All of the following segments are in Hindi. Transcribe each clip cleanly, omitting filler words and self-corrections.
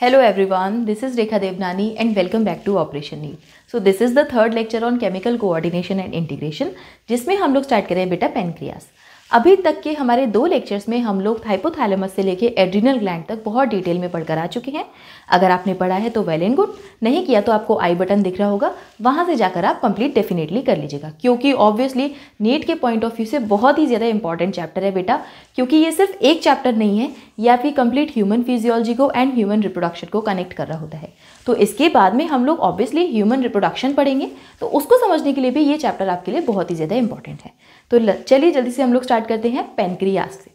Hello everyone, this is Rekha Devnani and welcome back to Operation Need. So this is the third lecture on chemical coordination and integration जिसमें हम लोग स्टार्ट करें बेटा पेनक्रियास। अभी तक के हमारे दो लेक्चर्स में हम लोग हाइपोथैलेमस से लेके एड्रिनल ग्लैंड तक बहुत डिटेल में पढ़कर आ चुके हैं। अगर आपने पढ़ा है तो वेल एंड गुड, नहीं किया तो आपको आई बटन दिख रहा होगा, वहाँ से जाकर आप कंप्लीट डेफिनेटली कर लीजिएगा, क्योंकि ऑब्वियसली नीट के पॉइंट ऑफ व्यू से बहुत ही ज़्यादा इंपॉर्टेंट चैप्टर है बेटा, क्योंकि ये सिर्फ एक चैप्टर नहीं है, या फिर कंप्लीट ह्यूमन फिजियोलॉजी को एंड ह्यूमन रिप्रोडक्शन को कनेक्ट कर रहा होता है। तो इसके बाद में हम लोग ऑब्वियसली ह्यूमन रिप्रोडक्शन पढ़ेंगे, तो उसको समझने के लिए भी ये चैप्टर आपके लिए बहुत ही ज़्यादा इंपॉर्टेंट है। तो चलिए जल्दी से हम लोग स्टार्ट करते हैं पेनक्रियास से।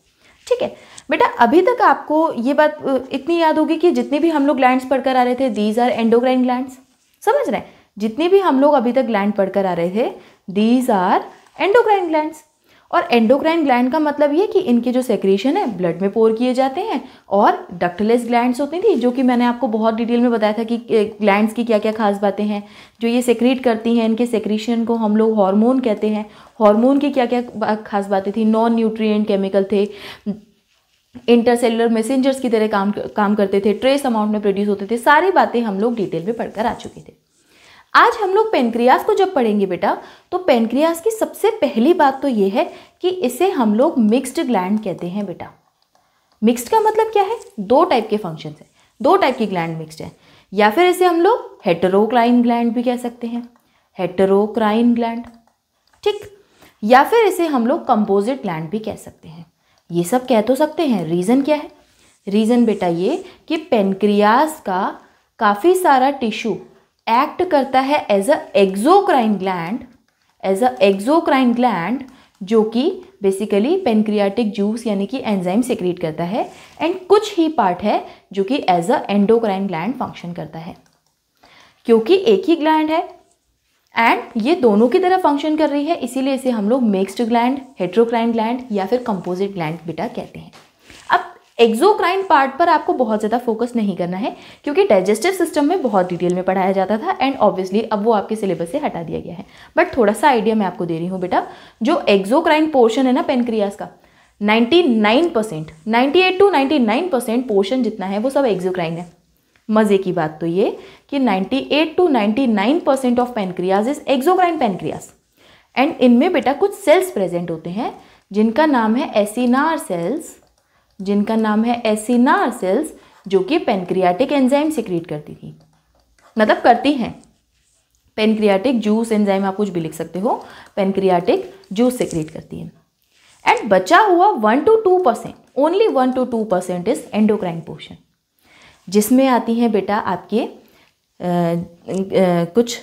ठीक है बेटा, अभी तक आपको ये बात इतनी याद होगी कि जितने भी हम लोग ग्लैंड्स पढ़कर आ रहे थे, दीज आर एंडोक्राइन ग्लैंड्स। समझ रहे हैं, जितने भी हम लोग अभी तक ग्लैंड पढ़कर आ रहे थे, दीज आर एंडोक्राइन ग्लैंड्स। और एंडोक्राइन ग्लैंड का मतलब ये कि इनके जो सेक्रेशन है ब्लड में पोर किए जाते हैं, और डक्टलेस ग्लैंड्स होती थी, जो कि मैंने आपको बहुत डिटेल में बताया था कि ग्लैंड्स की क्या क्या खास बातें हैं जो ये सेक्रेट करती हैं। इनके सेक्रेशन को हम लोग हार्मोन कहते हैं। हार्मोन की क्या क्या खास बातें थी, नॉन न्यूट्रिएंट केमिकल थे, इंटरसेलुलर मैसेंजर्स की तरह काम करते थे, ट्रेस अमाउंट में प्रोड्यूस होते थे, सारी बातें हम लोग डिटेल में पढ़कर आ चुके थे। आज हम लोग पेनक्रियास को जब पढ़ेंगे बेटा, तो पेनक्रियास की सबसे पहली बात तो ये है कि इसे हम लोग मिक्स्ड ग्लैंड कहते हैं बेटा। मिक्स्ड का मतलब क्या है? दो टाइप के फंक्शंस हैं, दो टाइप की ग्लैंड मिक्स्ड है, या फिर इसे हम लोग हेटेरोक्राइन ग्लैंड भी कह सकते हैं, हेटेरोक्राइन ग्लैंड, ठीक, या फिर इसे हम लोग कंपोजिट ग्लैंड भी कह सकते हैं। ये सब कह तो सकते हैं। रीज़न क्या है? रीज़न बेटा ये कि पेनक्रियास का काफ़ी सारा टिश्यू एक्ट करता है एज अ एक्सोक्राइन ग्लैंड, जो कि बेसिकली पेनक्रियाटिक जूस यानी कि एंजाइम सेक्रेट करता है, एंड कुछ ही पार्ट है जो कि as a endocrine gland function करता है। क्योंकि एक ही ग्लैंड है एंड ये दोनों की तरह फंक्शन कर रही है, इसीलिए इसे हम लोग मिक्स्ड ग्लैंड, हेटेरोक्राइन ग्लैंड या फिर कंपोजिट ग्लैंड बेटा कहते हैं। अब एक्सोक्राइन पार्ट पर आपको बहुत ज़्यादा फोकस नहीं करना है, क्योंकि डाइजेस्टिव सिस्टम में बहुत डिटेल में पढ़ाया जाता था, एंड ऑब्वियसली अब वो आपके सिलेबस से हटा दिया गया है। बट थोड़ा सा आइडिया मैं आपको दे रही हूँ बेटा। जो एक्सोक्राइन पोर्शन है ना पेनक्रियास का, 98% 98 to 99% पोर्शन जितना है वो सब एक्सोक्राइन है। मज़े की बात तो ये कि 98 to 99% of pancreas is exocrine pancreas, and इनमें बेटा कुछ सेल्स प्रेजेंट होते हैं जिनका नाम है एसिनार सेल्स, जो कि पेनक्रियाटिक एंजाइम सीक्रेट करती थी, मतलब करती हैं। पेनक्रियाटिक जूस एंजाइम आप कुछ भी लिख सकते हो, पेनक्रियाटिक जूस सीक्रेट करती है। एंड बचा हुआ 1 to 2%, only 1 to 2% is endocrine portion, जिसमें आती हैं बेटा आपके कुछ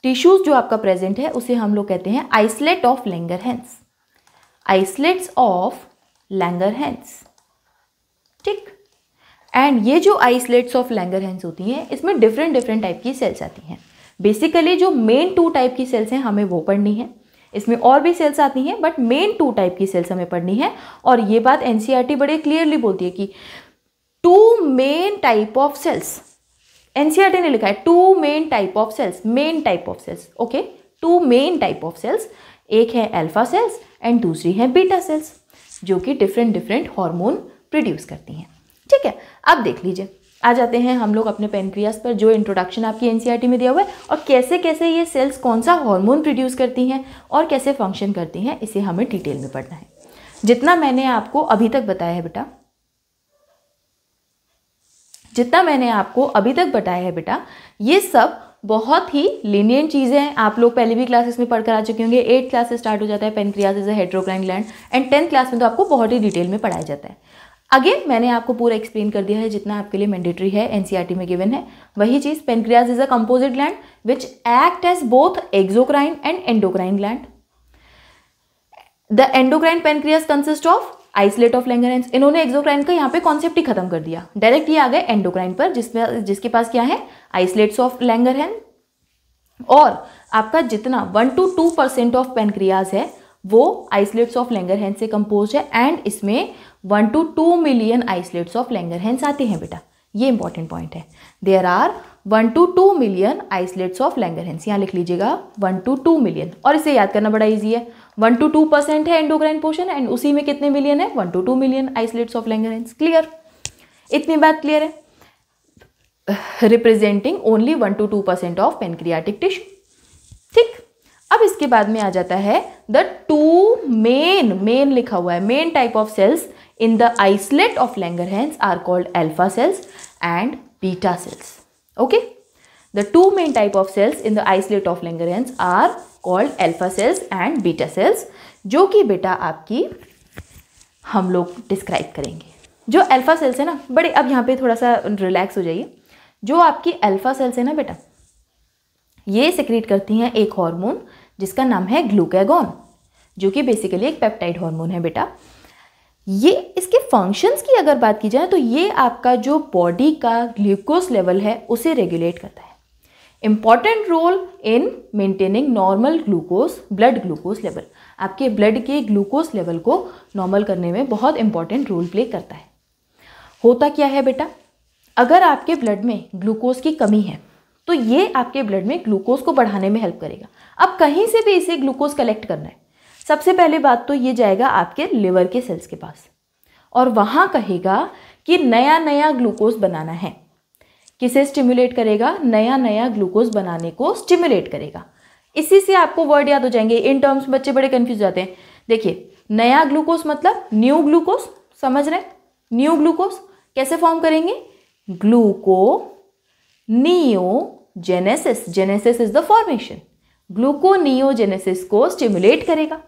टिश्यूज जो आपका प्रेजेंट है, उसे हम लोग कहते हैं islet of Langerhans, islets of Langerhans, ठीक। एंड ये जो आइसलेट्स ऑफ लैंगरहैंस होती हैं, इसमें डिफरेंट टाइप की सेल्स आती हैं। बेसिकली जो मेन 2 टाइप की सेल्स हैं हमें वो पढ़नी है, इसमें और भी सेल्स आती हैं, बट मेन 2 टाइप की सेल्स हमें पढ़नी है। और ये बात एनसीईआरटी बड़े क्लियरली बोलती है कि 2 main type of cells, NCERT ने लिखा है 2 main type of cells, okay, 2 main type of cells, एक है अल्फा सेल्स एंड दूसरी है बीटा सेल्स, जो कि डिफरेंट हार्मोन प्रोड्यूस करती हैं। ठीक है, अब देख लीजिए, आ जाते हैं हम लोग अपने पेनक्रियास पर, जो इंट्रोडक्शन आपकी एनसीईआरटी में दिया हुआ है, और कैसे कैसे ये सेल्स कौन सा हार्मोन प्रोड्यूस करती हैं और कैसे फंक्शन करती हैं, इसे हमें डिटेल में पढ़ना है। जितना मैंने आपको अभी तक बताया है बेटा, ये सब बहुत ही लीनियंट चीज़ें हैं। आप लोग पहले भी क्लासेस में पढ़कर आ चुके होंगे। 8th क्लास से स्टार्ट हो जाता है pancreas is a heterocrine gland, and 10th class में तो आपको बहुत ही डिटेल में पढ़ाया जाता है। अगेन मैंने आपको पूरा एक्सप्लेन कर दिया है, जितना आपके लिए मैंडेटरी है, एनसीईआरटी में गिवन है वही चीज़। Pancreas is a composite gland which act as both exocrine and endocrine gland. The endocrine pancreas consist of islet of Langerhans. इन्होंने एक्सोक्राइन का यहाँ पे कॉन्सेप्ट ही खत्म कर दिया, डायरेक्ट ये आ गए एंडोक्राइन पर, जिसके पास क्या है, आइसलेट्स ऑफ लैंगरहैंस। और आपका जितना 1 to 2% ऑफ पेनक्रियास है वो आइसलेट्स ऑफ लैंगरहैंस से कंपोज है, एंड इसमें 1 to 2 million islets of Langerhans आते हैं बेटा। ये इंपॉर्टेंट पॉइंट है, there are 1 to 2 million islets of Langerhans, यहाँ लिख लीजिएगा 1 to 2 मिलियन, और इसे याद करना बड़ा ईजी है। 1 to 2% है एंडोक्राइन पोर्शन, एंड उसी में कितने मिलियन है, 1 to 2 million islets of Langerhans. Clear, इतनी बात क्लियर है। Representing only 1 to 2% of pancreatic tissue. ठीक, अब इसके बाद में आ जाता है द टू मेन लिखा हुआ है, main type of cells in the islet of Langerhans are called alpha cells and beta cells. Okay, the two main type of cells in the islet of Langerhans are called alpha cells and beta cells, जो कि बेटा आपकी हम लोग डिस्क्राइब करेंगे। जो अल्फा सेल्स है ना बड़े, अब यहाँ पे थोड़ा सा रिलैक्स हो जाइए। जो आपकी अल्फा सेल्स है ना बेटा, ये सेक्रेट करती हैं एक हार्मोन जिसका नाम है ग्लूकागॉन, जो कि बेसिकली एक पेप्टाइड हार्मोन है बेटा। ये इसके फंक्शंस की अगर बात की जाए तो ये आपका जो बॉडी का ग्लूकोज लेवल है उसे रेगुलेट करता है। Important role in maintaining normal glucose blood glucose level, आपके ब्लड के ग्लूकोज लेवल को नॉर्मल करने में बहुत इंपॉर्टेंट रोल प्ले करता है। होता क्या है बेटा, अगर आपके ब्लड में ग्लूकोज की कमी है तो ये आपके ब्लड में ग्लूकोज को बढ़ाने में हेल्प करेगा। अब कहीं से भी इसे ग्लूकोज कलेक्ट करना है, सबसे पहले बात तो ये जाएगा आपके लिवर के सेल्स के पास और वहाँ कहेगा कि नया नया ग्लूकोज बनाना है। किसे स्टिमुलेट करेगा? नया नया ग्लूकोज बनाने को स्टिमुलेट करेगा। इसी से आपको वर्ड याद हो जाएंगे। इन टर्म्स बच्चे बड़े कंफ्यूज जाते हैं। देखिए, नया ग्लूकोज मतलब न्यू ग्लूकोज, समझ रहे हैं? न्यू ग्लूकोज कैसे फॉर्म करेंगे? Gluconeogenesis, genesis is the formation, gluconeogenesis को स्टिमुलेट करेगा।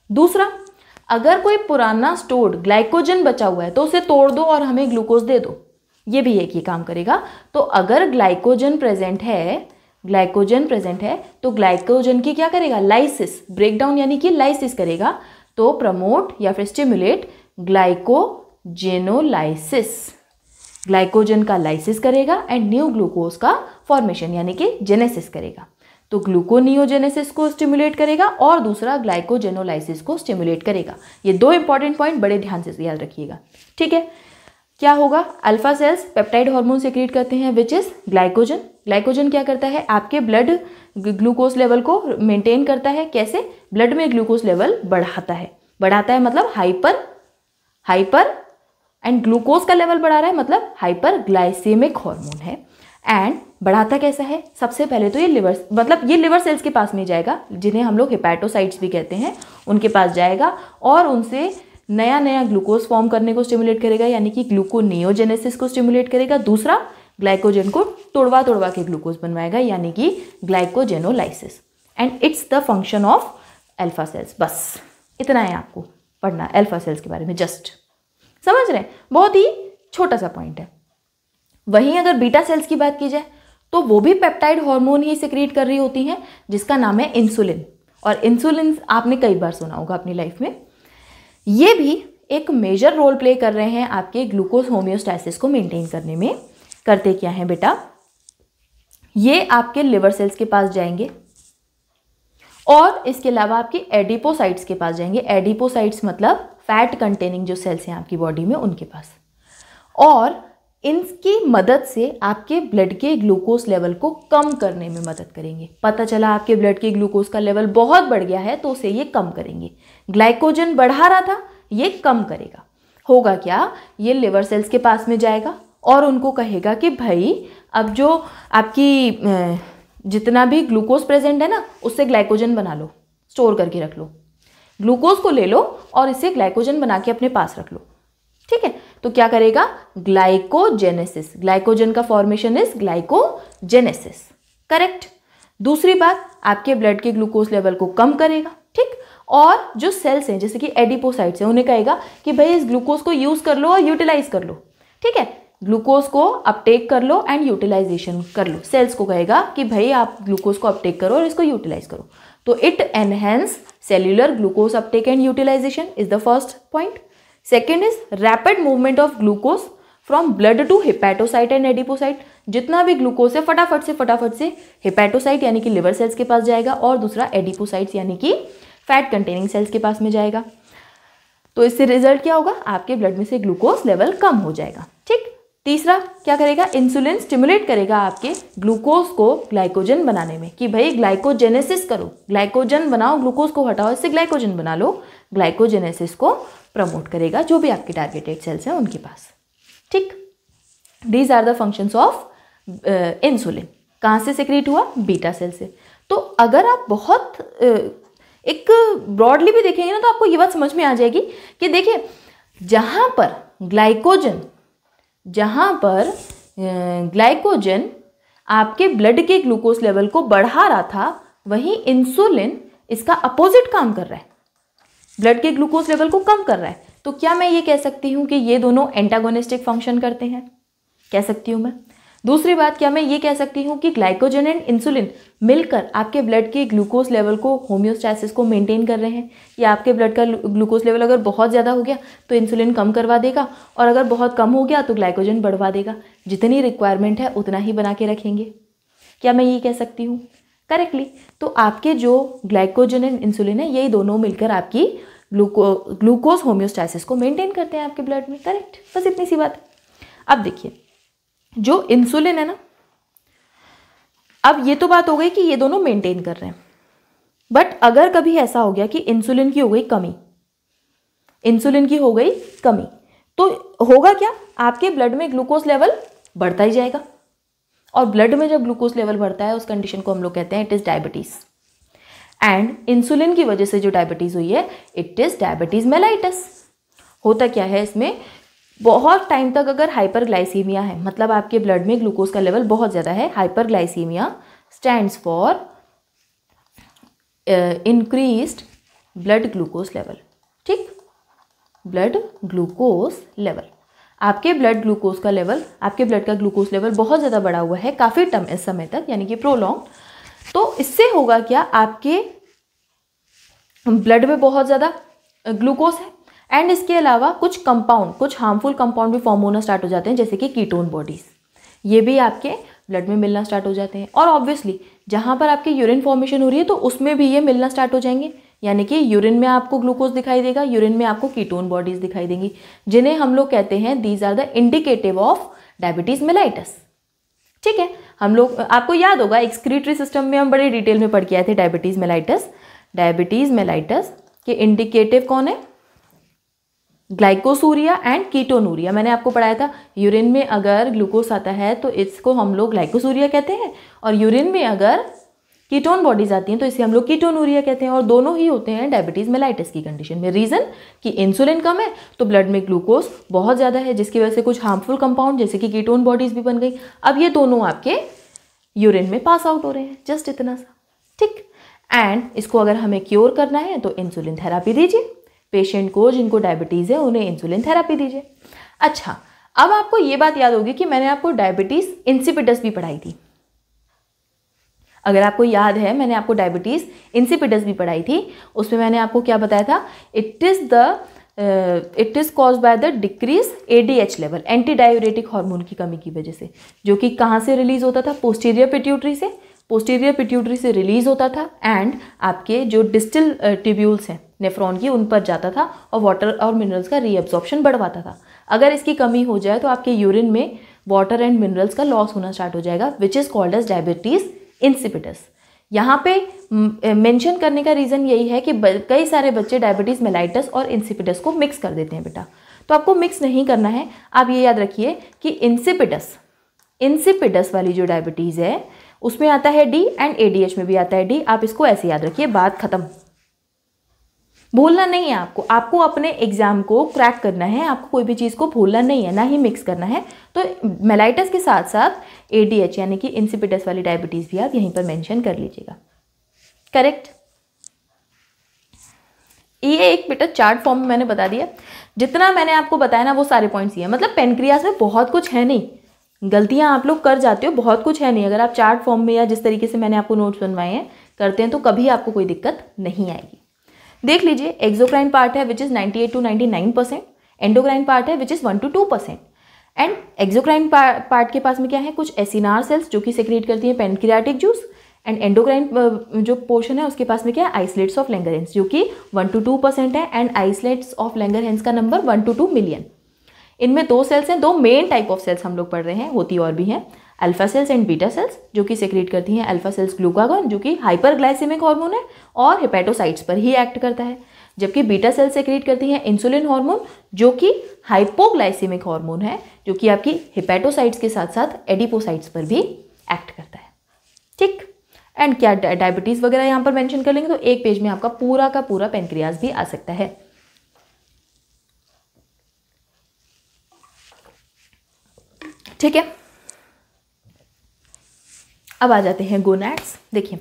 दूसरा, अगर कोई पुराना स्टोर्ड ग्लाइकोजन बचा हुआ है तो उसे तोड़ दो और हमें ग्लूकोज दे दो, ये भी एक ही काम करेगा। तो अगर ग्लाइकोजन प्रेजेंट है तो ग्लाइकोजन की क्या करेगा? लाइसिस, ब्रेकडाउन यानी कि लाइसिस करेगा, तो प्रमोट या फिर स्टिमुलेट ग्लाइकोजेनोलाइसिस, ग्लाइकोजन का लाइसिस करेगा एंड न्यू ग्लूकोज का फॉर्मेशन यानी कि जेनेसिस करेगा। तो ग्लूकोनियोजेनेसिस को स्टिमुलेट करेगा और दूसरा ग्लाइकोजेनोलाइसिस को स्टिमुलेट करेगा। ये दो इंपॉर्टेंट पॉइंट बड़े ध्यान से याद रखिएगा, ठीक है? क्या होगा? Alpha cells peptide hormone secret करते हैं विच इज ग्लाइकोजन। ग्लाइकोजन क्या करता है? आपके ब्लड ग्लूकोज लेवल को मेंटेन करता है। कैसे? ब्लड में ग्लूकोज लेवल बढ़ाता है मतलब हाइपर एंड ग्लूकोज का लेवल बढ़ा रहा है मतलब हाइपर ग्लाइसेमिक हार्मोन है। एंड बढ़ाता कैसा है? सबसे पहले तो ये लिवर सेल्स के पास में जाएगा, जिन्हें हम लोग हेपेटोसाइट्स भी कहते हैं, उनके पास जाएगा और उनसे नया नया ग्लूकोज फॉर्म करने को स्टिमुलेट करेगा यानी कि ग्लूकोनियोजेनेसिस को स्टिमुलेट करेगा। दूसरा, ग्लाइकोजन को तोड़वा के ग्लूकोज बनवाएगा यानी कि glycogenolysis. And it's the function of alpha cells. बस इतना है आपको पढ़ना अल्फा सेल्स के बारे में, जस्ट समझ रहे हैं? बहुत ही छोटा सा पॉइंट है। वहीं अगर बीटा सेल्स की बात की जाए तो वो भी पेप्टाइड हार्मोन ही सेक्रेट कर रही होती हैं जिसका नाम है इंसुलिन। और इंसुलिन आपने कई बार सुना होगा अपनी लाइफ में। ये भी एक मेजर रोल प्ले कर रहे हैं आपके ग्लूकोज होम्योस्टैसिस को मेंटेन करने में। करते क्या हैं बेटा? ये आपके लिवर सेल्स के पास जाएंगे और इसके अलावा आपके एडिपोसाइट्स के पास जाएंगे। एडिपोसाइट्स मतलब फैट कंटेनिंग जो सेल्स हैं आपकी बॉडी में, उनके पास। और इनकी मदद से आपके ब्लड के ग्लूकोज लेवल को कम करने में मदद करेंगे। पता चला आपके ब्लड के ग्लूकोज का लेवल बहुत बढ़ गया है तो उसे ये कम करेंगे। ग्लाइकोजन बढ़ा रहा था, ये कम करेगा। होगा क्या? ये लिवर सेल्स के पास में जाएगा और उनको कहेगा कि भाई अब जो आपकी जितना भी ग्लूकोज प्रेजेंट है ना, उससे ग्लाइकोजन बना लो, स्टोर करके रख लो। ग्लूकोज को ले लो और इसे ग्लाइकोजन बना के अपने पास रख लो, ठीक है? तो क्या करेगा? ग्लाइकोजेनेसिस। ग्लाइकोजन का फॉर्मेशन इज ग्लाइकोजेनेसिस, करेक्ट। दूसरी बात, आपके ब्लड के ग्लूकोज लेवल को कम करेगा, ठीक। और जो सेल्स हैं जैसे कि एडिपोसाइट्स हैं, उन्हें कहेगा कि भाई इस ग्लूकोज को यूज कर लो और यूटिलाइज कर लो, ठीक है? ग्लूकोज को अपटेक कर लो एंड यूटिलाइजेशन कर लो। सेल्स को कहेगा कि भाई आप ग्लूकोज को अपटेक करो और इसको यूटिलाइज करो। तो it enhance cellular glucose uptake and utilisation is the first point. Second is rapid movement of glucose from blood to hepatocyte and adipocyte. जितना भी ग्लूकोज है फटाफट से हेपेटोसाइट यानी कि लिवर सेल्स के पास जाएगा और दूसरा एडिपोसाइट्स यानी कि फैट कंटेनिंग सेल्स के पास में जाएगा। तो इससे रिजल्ट क्या होगा? आपके ब्लड में से ग्लूकोज लेवल कम हो जाएगा, ठीक। तीसरा क्या करेगा? इंसुलिन स्टिमुलेट करेगा आपके ग्लूकोज को ग्लाइकोजन बनाने में कि भाई ग्लाइकोजेनेसिस करो, ग्लाइकोजन बनाओ, ग्लूकोज को हटाओ, इससे ग्लाइकोजन बना लो। ग्लाइकोजेनेसिस को प्रमोट करेगा जो भी आपके टारगेटेड सेल्स हैं उनके पास, ठीक। These are the functions of insulin कहाँ से सेक्रेट हुआ? बीटा सेल से। तो अगर आप बहुत एक ब्रॉडली भी देखेंगे ना तो आपको ये बात समझ में आ जाएगी कि देखिए जहाँ पर ग्लाइकोजन आपके ब्लड के ग्लूकोज लेवल को बढ़ा रहा था, वहीं इंसुलिन इसका अपोजिट काम कर रहा है, ब्लड के ग्लूकोज लेवल को कम कर रहा है। तो क्या मैं ये कह सकती हूँ कि ये दोनों एंटागोनिस्टिक फंक्शन करते हैं? कह सकती हूँ मैं। दूसरी बात, क्या मैं ये कह सकती हूँ कि ग्लाइकोजन एंड इंसुलिन मिलकर आपके ब्लड के ग्लूकोज लेवल को, होम्योस्टैसिस को मेंटेन कर रहे हैं? या आपके ब्लड का ग्लूकोज लेवल अगर बहुत ज़्यादा हो गया तो इंसुलिन कम करवा देगा, और अगर बहुत कम हो गया तो ग्लाइकोजन बढ़वा देगा। जितनी रिक्वायरमेंट है उतना ही बना के रखेंगे। क्या मैं ये कह सकती हूँ? करेक्टली। तो आपके जो ग्लाइकोजन एंड इंसुलिन है, यही दोनों मिलकर आपकी ग्लूकोज होम्योस्टैसिस को मेंटेन करते हैं आपके ब्लड में। करेक्ट, बस इतनी सी बात है। अब देखिए जो इंसुलिन है ना, अब ये तो बात हो गई कि ये दोनों मेंटेन कर रहे हैं, बट अगर कभी ऐसा हो गया कि इंसुलिन की हो गई कमी, तो होगा क्या? आपके ब्लड में ग्लूकोज लेवल बढ़ता ही जाएगा, और ब्लड में जब ग्लूकोज लेवल बढ़ता है उस कंडीशन को हम लोग कहते हैं it is diabetes. And insulin की वजह से जो डायबिटीज हुई है, इट इज डायबिटीज मेलाइटस। होता क्या है इसमें, बहुत टाइम तक अगर हाइपरग्लाइसीमिया है, मतलब आपके ब्लड में ग्लूकोज का लेवल बहुत ज़्यादा है, hyperglycaemia stands for increased blood glucose level. ठीक, ब्लड ग्लूकोज लेवल, आपके ब्लड ग्लूकोज का लेवल, आपके ब्लड का ग्लूकोज लेवल बहुत ज़्यादा बढ़ा हुआ है काफ़ी इस समय तक, यानी कि प्रोलॉन्ग। तो इससे होगा क्या, आपके ब्लड में बहुत ज़्यादा ग्लूकोज है, एंड इसके अलावा कुछ हार्मफुल कंपाउंड भी फॉर्म होना स्टार्ट हो जाते हैं, जैसे कि कीटोन बॉडीज, ये भी आपके ब्लड में मिलना स्टार्ट हो जाते हैं। और ऑब्वियसली जहाँ पर आपकी यूरिन फॉर्मेशन हो रही है तो उसमें भी ये मिलना स्टार्ट हो जाएंगे, यानी कि यूरिन में आपको ग्लूकोज दिखाई देगा, यूरिन में आपको कीटोन बॉडीज दिखाई देंगी, जिन्हें हम लोग कहते हैं these are the indicative of diabetes mellitus. ठीक है, हम लोग, आपको याद होगा एक्सक्रीटरी सिस्टम में हम बड़े डिटेल में पढ़ के आए थे डायबिटीज मेलाइटस के इंडिकेटिव कौन है? Glycosuria and ketonuria. मैंने आपको पढ़ाया था, यूरिन में अगर ग्लूकोज आता है तो इसको हम लोग ग्लाइकोसूरिया कहते हैं, और यूरिन में अगर कीटोन बॉडीज आती हैं तो इसे हम लोग कीटोनूरिया कहते हैं, और दोनों ही होते हैं डायबिटीज मेलाइटस की कंडीशन में। रीजन कि इंसुलिन कम है तो ब्लड में ग्लूकोज बहुत ज़्यादा है, जिसकी वजह से कुछ हार्मफुल कंपाउंड जैसे कि कीटोन बॉडीज भी बन गई। अब ये दोनों आपके यूरिन में पास आउट हो रहे हैं, जस्ट इतना सा। ठीक, एंड इसको अगर हमें क्योर करना है तो इंसुलिन थेरापी दीजिए पेशेंट को, जिनको डायबिटीज़ है उन्हें इंसुलिन थेरापी दीजिए। अच्छा, अब आपको ये बात याद होगी कि मैंने आपको डायबिटीज़ इंसिपिडस भी पढ़ाई थी। अगर आपको याद है, मैंने आपको डायबिटीज़ इंसिपिडस भी पढ़ाई थी। उसमें मैंने आपको क्या बताया था? It is caused by the decrease ADH level, anti diuretic hormone की कमी की वजह से, जो कि कहाँ से रिलीज होता था? पोस्टीरियर पिट्यूटरी से रिलीज होता था, एंड आपके जो डिस्टल ट्यूब्यूल्स हैं नेफ्रॉन की, उन पर जाता था और वाटर और मिनरल्स का रीअब्जॉर्प्शन बढ़वाता था। अगर इसकी कमी हो जाए तो आपके यूरिन में वाटर एंड मिनरल्स का लॉस होना स्टार्ट हो जाएगा, which is called as diabetes insipidus. यहाँ पे मेंशन करने का रीज़न यही है कि कई सारे बच्चे डायबिटीज़ मेलाइटस और इंसिपिडस को मिक्स कर देते हैं बेटा, तो आपको मिक्स नहीं करना है। आप ये याद रखिए कि इंसिपिडस वाली जो डायबिटीज़ है उसमें आता है D, एंड ADH में भी आता है D। आप इसको ऐसे याद रखिए, बात खत्म। भूलना नहीं है आपको अपने एग्जाम को क्रैक करना है, आपको कोई भी चीज़ को भूलना नहीं है, ना ही मिक्स करना है। तो मेलाइटस के साथ साथ ADH यानी कि इंसिपिडस वाली डायबिटीज़ भी आप यहीं पर मेंशन कर लीजिएगा। करेक्ट। ये एक बेटा चार्ट फॉर्म में मैंने बता दिया, जितना मैंने आपको बताया ना वो सारे पॉइंट्स ही हैं। मतलब पेनक्रियास में बहुत कुछ है नहीं, गलतियां आप लोग कर जाते हो, बहुत कुछ है नहीं। अगर आप चार्ट फॉर्म में या जिस तरीके से मैंने आपको नोट्स बनवाए हैं करते हैं तो कभी आपको कोई दिक्कत नहीं आएगी। देख लीजिए, एक्सोक्राइन पार्ट है which is 98 to 99%, endocrine part है which is 1 to 2%। And exocrine part के पास में क्या है? कुछ एसिनार सेल्स जो कि सेक्रेट करती हैं पेनक्रियाटिक जूस, एंड एंडोक्राइन जो पोर्शन है उसके पास में क्या है? आइसलेट्स ऑफ लैंगरहेंस जो कि 1 to 2% है, एंड आइसलेट्स ऑफ लैंगरहेंस का नंबर 1 to 2 मिलियन। इनमें 2 सेल्स हैं, 2 मेन टाइप ऑफ सेल्स हम लोग पढ़ रहे हैं, होती और भी हैं। Alpha cells and beta cells जो कि सेक्रेट करती हैं अल्फा सेल्स ग्लूकागॉन जो कि हाइपरग्लाइसेमिक हार्मोन है और हेपेटोसाइट्स पर ही एक्ट करता है, जबकि बीटा सेल्स सेक्रेट करती हैं इंसुलिन हार्मोन जो कि हाइपोग्लाइसेमिक हार्मोन है जो कि आपकी हेपेटोसाइट्स के साथ साथ एडिपोसाइट्स पर भी एक्ट करता है। ठीक, एंड क्या डायबिटीज़ वगैरह यहाँ पर मेंशन कर लेंगे तो एक पेज में आपका पूरा का पूरा पेनक्रियाज भी आ सकता है। ठीक है, अब आ जाते हैं गोनैड्स। देखिए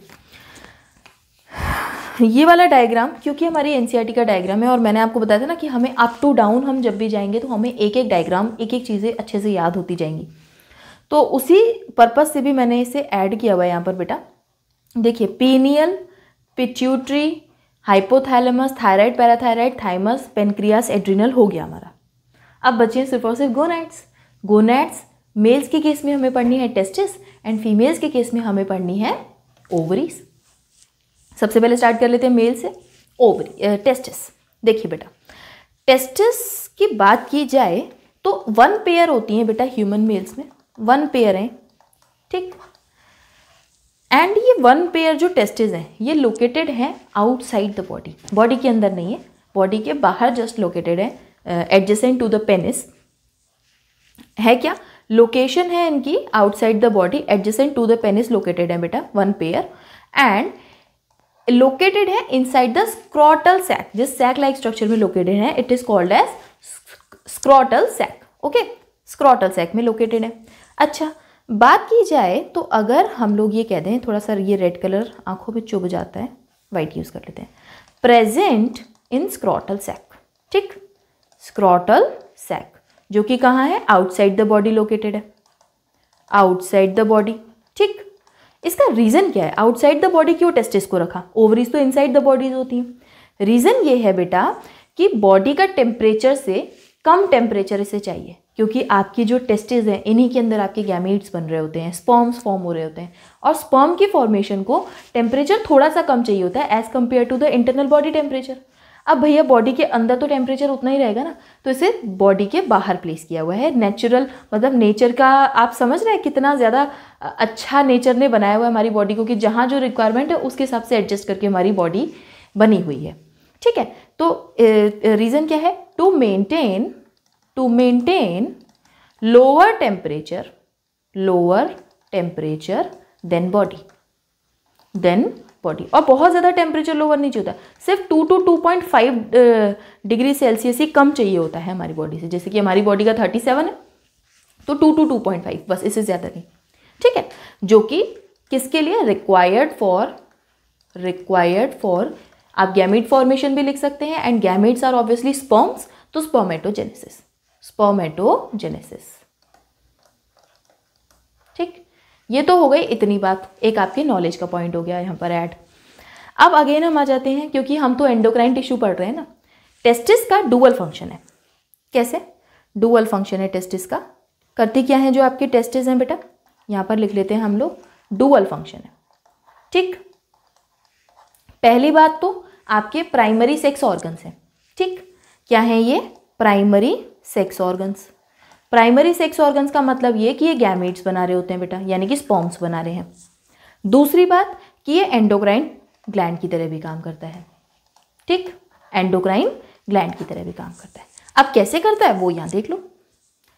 ये वाला डायग्राम क्योंकि हमारी एनसीईआरटी का डायग्राम है और मैंने आपको बताया था ना कि हमें अप टू डाउन हम जब भी जाएंगे तो हमें एक एक डायग्राम एक एक चीज़ें अच्छे से याद होती जाएंगी, तो उसी पर्पज़ से भी मैंने इसे ऐड किया हुआ है यहाँ पर बेटा। देखिए pineal, pituitary, hypothalamus, thyroid, parathyroid, thymus, pancreas, adrenal हो गया हमारा। अब बचे सिर्फ और सिर्फ गोनैड्स। गोनैड्स मेल्स के केस में हमें पढ़नी है टेस्टिस एंड फीमेल्स के केस में हमें पढ़नी है ओवरीज। सबसे पहले स्टार्ट कर लेते हैं मेल से, ओवरी टेस्टिस। देखिए बेटा टेस्टिस की बात की जाए तो 1 पेयर होती हैं बेटा ह्यूमन मेल्स में, 1 पेयर हैं। ठीक, एंड ये 1 पेयर जो टेस्टिस हैं ये लोकेटेड हैं आउटसाइड द बॉडी, बॉडी के अंदर नहीं है, बॉडी के बाहर जस्ट लोकेटेड है, एडजेसेंट टू द पेनिस है। क्या लोकेशन है इनकी? Outside the body, adjacent to the penis located है बेटा 1 पेयर, एंड लोकेटेड है इनसाइड द स्क्रॉटल सैक, जिस सैक लाइक स्ट्रक्चर में लोकेटेड है it is called as scrotal sac. Okay, scrotal sac में लोकेटेड है। अच्छा, बात की जाए तो अगर हम लोग ये कह दें, थोड़ा सा ये रेड कलर आंखों में चुभ जाता है, वाइट यूज कर लेते हैं, प्रेजेंट इन स्क्रॉटल सैक। ठीक, स्क्रॉटल सैक जो कि कहाँ है? आउटसाइड द बॉडी लोकेटेड है, आउटसाइड द बॉडी। ठीक, इसका रीज़न क्या है? आउटसाइड द बॉडी क्यों टेस्टिस को रखा? ओवरीज तो इनसाइड द बॉडीज होती हैं। रीज़न ये है बेटा कि बॉडी का टेम्परेचर से कम टेम्परेचर इसे चाहिए, क्योंकि आपकी जो टेस्टिस हैं इन्हीं के अंदर आपके गैमीट्स बन रहे होते हैं, स्पर्म्स फॉर्म हो रहे होते हैं, और स्पर्म की फॉर्मेशन को टेम्परेचर थोड़ा सा कम चाहिए होता है as compare to the internal body temperature. अब भैया बॉडी के अंदर तो टेम्परेचर उतना ही रहेगा ना, तो इसे बॉडी के बाहर प्लेस किया हुआ है। नेचुरल मतलब नेचर का आप समझ रहे हैं कितना ज़्यादा अच्छा नेचर ने बनाया हुआ है हमारी बॉडी को, कि जहाँ जो रिक्वायरमेंट है उसके हिसाब से एडजस्ट करके हमारी बॉडी बनी हुई है। ठीक है, तो रीज़न क्या है? To maintain lower temperature than body, और बहुत ज़्यादा टेम्परेचर लोअर नहीं चाहिए होता, सिर्फ 2 to 2.5 डिग्री सेल्सियस ही कम चाहिए होता है हमारी बॉडी से। जैसे कि हमारी बॉडी का 37 है तो 2 to 2.5, बस, इससे ज़्यादा नहीं। ठीक है, जो कि किसके लिए? रिक्वायर्ड फॉर आप गैमीट फॉर्मेशन भी लिख सकते हैं, and gametes are obviously sperms, तो स्पर्मेटोजेनेसिस। ठीक, ये तो हो गई इतनी बात, एक आपके नॉलेज का पॉइंट हो गया यहाँ पर ऐड। अब अगेन हम आ जाते हैं, क्योंकि हम तो एंडोक्राइन टिश्यू पढ़ रहे हैं ना, टेस्टिस का डुअल फंक्शन है। कैसे डुअल फंक्शन है टेस्टिस का? करती क्या है जो आपके टेस्टिस हैं बेटा? यहाँ पर लिख लेते हैं हम लोग, डुअल फंक्शन है। ठीक, पहली बात तो आपके प्राइमरी सेक्स ऑर्गन्स हैं। ठीक, क्या है ये? Primary sex organs. Primary sex organs का मतलब ये कि ये गैमेट्स बना रहे होते हैं बेटा, यानी कि स्पर्म्स बना रहे हैं। दूसरी बात कि ये एंडोक्राइन ग्लैंड की तरह भी काम करता है। ठीक, एंडोक्राइन ग्लैंड की तरह भी काम करता है। अब कैसे करता है वो यहाँ देख लो,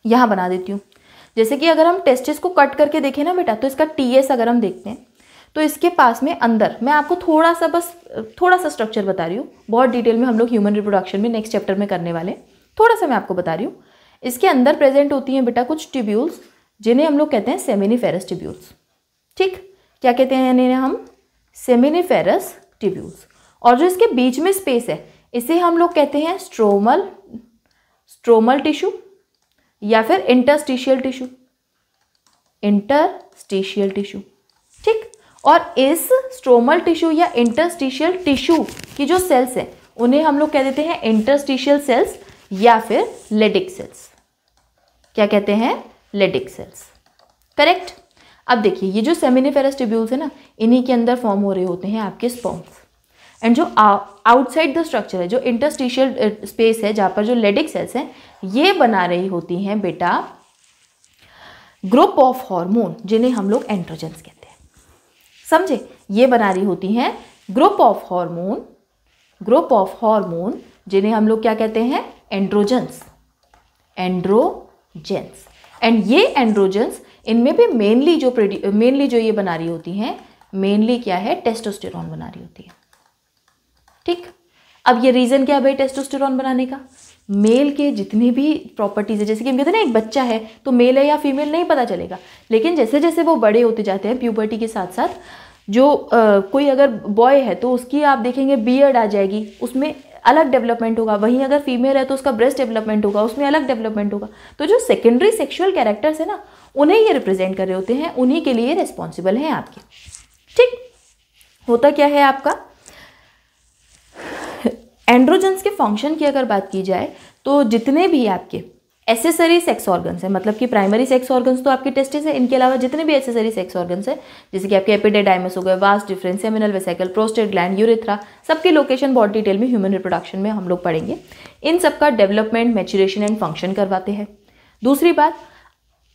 यहाँ बना देती हूँ। जैसे कि अगर हम टेस्टिस को कट करके देखें ना बेटा, तो इसका टीएस अगर हम देखते हैं तो इसके पास में अंदर, मैं आपको थोड़ा सा स्ट्रक्चर बता रही हूँ, बहुत डिटेल में हम लोग ह्यूमन रिप्रोडक्शन में नेक्स्ट चैप्टर में करने वाले, थोड़ा सा मैं आपको बता रही हूँ। इसके अंदर प्रेजेंट होती हैं बेटा कुछ ट्यूब्यूल्स, जिन्हें हम लोग कहते हैं सेमिनिफेरस ट्यूब्यूल्स। ठीक, क्या कहते हैं इन्हें हम? Seminiferous tubules. और जो इसके बीच में स्पेस है इसे हम लोग कहते हैं स्ट्रोमल टिश्यू या फिर इंटरस्टिशियल टिश्यू। ठीक, और इस स्ट्रोमल टिश्यू या इंटरस्टिशियल टिश्यू की जो सेल्स हैं उन्हें हम लोग कह देते हैं इंटरस्टिशियल सेल्स या फिर लेडिक सेल्स। क्या कहते हैं? Leydig cells. करेक्ट। अब देखिए ये जो सेमिनिफेरस ट्यूब्यूल्स है ना, इन्हीं के अंदर फॉर्म हो रहे होते हैं आपके स्पर्म्स, एंड जो आउटसाइड द स्ट्रक्चर है, जो इंटरस्टिशियल स्पेस है जहाँ पर जो लेडिक सेल्स हैं, ये बना रही होती हैं बेटा ग्रुप ऑफ हार्मोन जिन्हें हम लोग एंड्रोजेंस कहते हैं। समझे? ये बना रही होती हैं ग्रुप ऑफ हार्मोन जिन्हें हम लोग क्या कहते हैं? एंड्रोजेंस। एंड ये एंड्रोजेंस, इनमें भी मेनली जो ये बना रही होती हैं, मेनली क्या है? टेस्टोस्टेरॉन बना रही होती है। ठीक, अब ये रीजन क्या है भाई टेस्टोस्टेरॉन बनाने का? मेल के जितनी भी प्रॉपर्टीज है, जैसे कि हम कहते हैं ना एक बच्चा है तो मेल है या फीमेल नहीं पता चलेगा, लेकिन जैसे जैसे वो बड़े होते जाते हैं प्यूबर्टी के साथ साथ, जो कोई अगर बॉय है तो उसकी आप देखेंगे बियर्ड आ जाएगी, उसमें अलग डेवलपमेंट होगा। वहीं अगर फीमेल है तो उसका ब्रेस्ट डेवलपमेंट होगा, उसमें अलग डेवलपमेंट होगा। तो जो सेकेंडरी सेक्सुअल कैरेक्टर्स है ना, उन्हें ये रिप्रेजेंट कर रहे होते हैं, उन्हीं के लिए रिस्पॉन्सिबल हैं आपके। ठीक, होता क्या है आपका एंड्रोजेंस के फंक्शन की अगर बात की जाए तो जितने भी आपके एसेसरी सेक्स ऑर्गन्स हैं, मतलब कि प्राइमरी सेक्स ऑर्गन्स तो आपके टेस्टिस है, इनके अलावा जितने भी एसेसरी सेक्स ऑर्गन्स हैं, जैसे कि आपके एपिडिडाइमस हो गए, vas deferens, seminal vesicle, prostate gland, urethra, सबकी लोकेशन बहुत डिटेल में ह्यूमन रिप्रोडक्शन में हम लोग पढ़ेंगे। इन सबका डेवलपमेंट, मैच्योरेशन एंड फंक्शन करवाते हैं। दूसरी बात,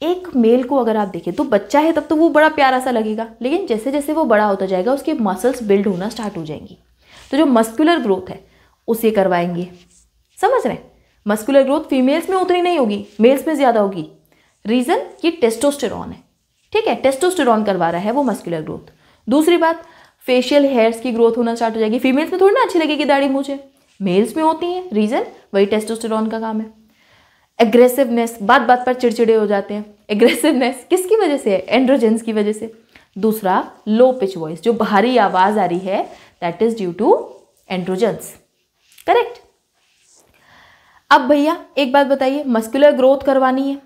एक मेल को अगर आप देखें तो बच्चा है तब तो वो बड़ा प्यारा सा लगेगा, लेकिन जैसे जैसे वो बड़ा होता जाएगा उसके मसल्स बिल्ड होना स्टार्ट हो जाएंगी, तो जो मस्कुलर ग्रोथ है उसे करवाएंगे। समझ रहे हैं? मस्कुलर ग्रोथ फीमेल्स में उतनी नहीं होगी, मेल्स में ज़्यादा होगी। रीज़न कि टेस्टोस्टेरॉन है। ठीक है, टेस्टोस्टेरॉन करवा रहा है वो मस्कुलर ग्रोथ। दूसरी बात, फेशियल हेयर्स की ग्रोथ होना स्टार्ट हो जाएगी। फीमेल्स में थोड़ी ना अच्छी लगेगी दाढ़ी मूंछें, मेल्स में होती हैं। रीज़न वही टेस्टोस्टेरॉन का काम है। एग्रेसिवनेस, बात बात पर चिड़चिड़े हो जाते हैं। एग्रेसिवनेस किसकी वजह से है? एंड्रोजेंस की वजह से। दूसरा, लो पिच वॉइस, जो भारी आवाज़ आ रही है, that is due to androgens. Correct. अब भैया एक बात बताइए, मस्कुलर ग्रोथ करवानी है,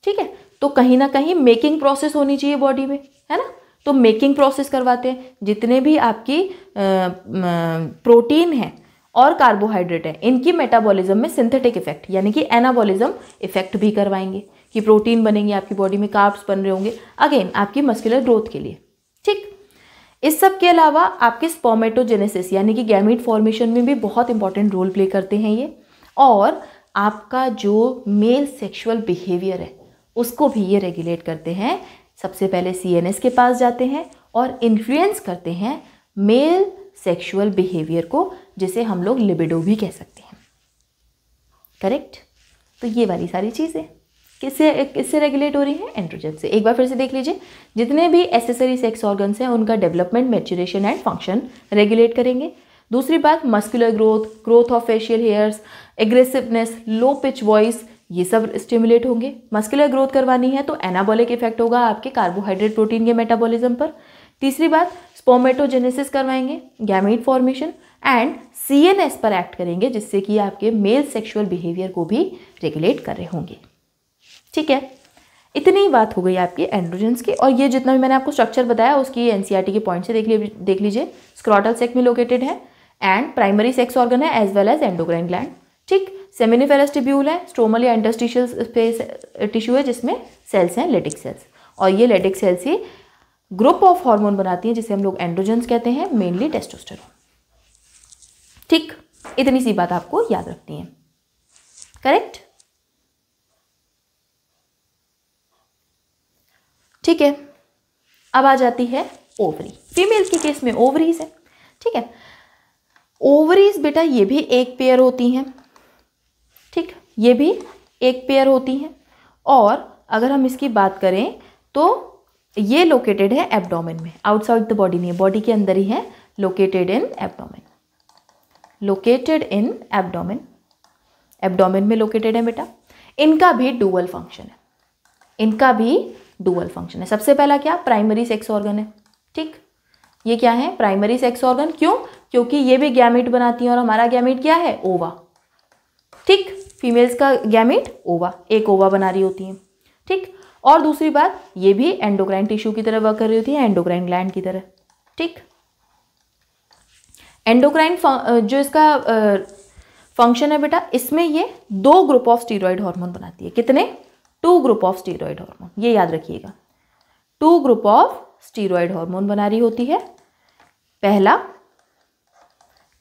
ठीक है, तो कहीं ना कहीं मेकिंग प्रोसेस होनी चाहिए बॉडी में, है ना? तो मेकिंग प्रोसेस करवाते हैं। जितने भी आपकी प्रोटीन है और कार्बोहाइड्रेट है, इनकी मेटाबॉलिज्म में सिंथेटिक इफेक्ट यानी कि एनाबॉलिज्म इफेक्ट भी करवाएंगे, कि प्रोटीन बनेंगे आपकी बॉडी में, कार्ब्स बन रहे होंगे, अगेन आपकी मस्कुलर ग्रोथ के लिए। ठीक, इस सब के अलावा आपके स्पर्मेटोजेनेसिस यानी कि गैमीट फॉर्मेशन में भी बहुत इंपॉर्टेंट रोल प्ले करते हैं ये। और आपका जो मेल सेक्सुअल बिहेवियर है उसको भी ये रेगुलेट करते हैं। सबसे पहले सीएनएस के पास जाते हैं और इन्फ्लुएंस करते हैं मेल सेक्सुअल बिहेवियर को, जिसे हम लोग लिबिडो भी कह सकते हैं। करेक्ट। तो ये वाली सारी चीज़ें किससे रेगुलेट हो रही हैं? एंड्रोजन से। एक बार फिर से देख लीजिए, जितने भी एसेसरी सेक्स ऑर्गन्स हैं उनका development, maturation and function regulate करेंगे। दूसरी बात, muscular growth, growth of facial hairs, aggressiveness, low pitch voice, ये सब स्टिमुलेट होंगे। मस्कुलर ग्रोथ करवानी है तो एनाबॉलिक इफेक्ट होगा आपके कार्बोहाइड्रेट प्रोटीन के मेटाबॉलिज्म पर। तीसरी बात, स्पर्मेटोजेनेसिस करवाएंगे, गैमीट फॉर्मेशन, एंड सीएनएस पर एक्ट करेंगे, जिससे कि आपके मेल सेक्सुअल बिहेवियर को भी रेगुलेट कर रहे होंगे। ठीक है, इतनी ही बात हो गई आपकी एंड्रोजेंस की। और ये जितना भी मैंने आपको स्ट्रक्चर बताया उसकी एनसीईआरटी के पॉइंट से देख लीजिए। स्क्रोटल सेक में लोकेटेड है एंड प्राइमरी सेक्स ऑर्गन है as well as endocrine gland. ठीक, सेमिनिफेरस टिब्यूल है, स्ट्रोमल या इंटरस्टिशियल स्पेस टिश्यू है जिसमें सेल्स हैं लेटिक सेल्स, और ये लेटिक सेल्स ही ग्रुप ऑफ हार्मोन बनाती हैं जिसे हम लोग एंड्रोजेंस कहते हैं, मेनली टेस्टोस्टेरोन। ठीक, इतनी सी बात आपको याद रखनी है। करेक्ट। ठीक है, अब आ जाती है ओवरी। फीमेल्स के केस में ओवरीज है। ठीक है, ओवरीज बेटा ये भी एक पेयर होती हैं। ठीक, ये भी एक पेयर होती हैं। और अगर हम इसकी बात करें तो ये लोकेटेड है एब्डोमेन में, आउटसाइड द बॉडी नहीं है, बॉडी के अंदर ही है, located in abdomen. Located in abdomen, abdomen में लोकेटेड है बेटा। इनका भी डुअल फंक्शन है, इनका भी डुअल फंक्शन है। सबसे पहला क्या, प्राइमरी सेक्स ऑर्गन है। ठीक, ये क्या है, प्राइमरी सेक्स ऑर्गन। क्यों? क्योंकि ये भी गैमीट बनाती हैं और हमारा गैमीट क्या है, ओवा। ठीक, फीमेल्स का गैमीट ओवा, एक ओवा बना रही होती हैं। ठीक, और दूसरी बात, ये भी एंडोक्राइन टिश्यू की तरह वर्क कर रही होती है, एंडोक्राइन ग्लैंड की तरह। ठीक, एंडोक्राइन जो इसका फंक्शन है बेटा, इसमें ये 2 ग्रुप ऑफ स्टीरॉयड हार्मोन बनाती है। कितने? 2 ग्रुप ऑफ स्टीरॉयड हार्मोन, ये याद रखिएगा। 2 ग्रुप ऑफ स्टीरॉयड हार्मोन बना रही होती है। पहला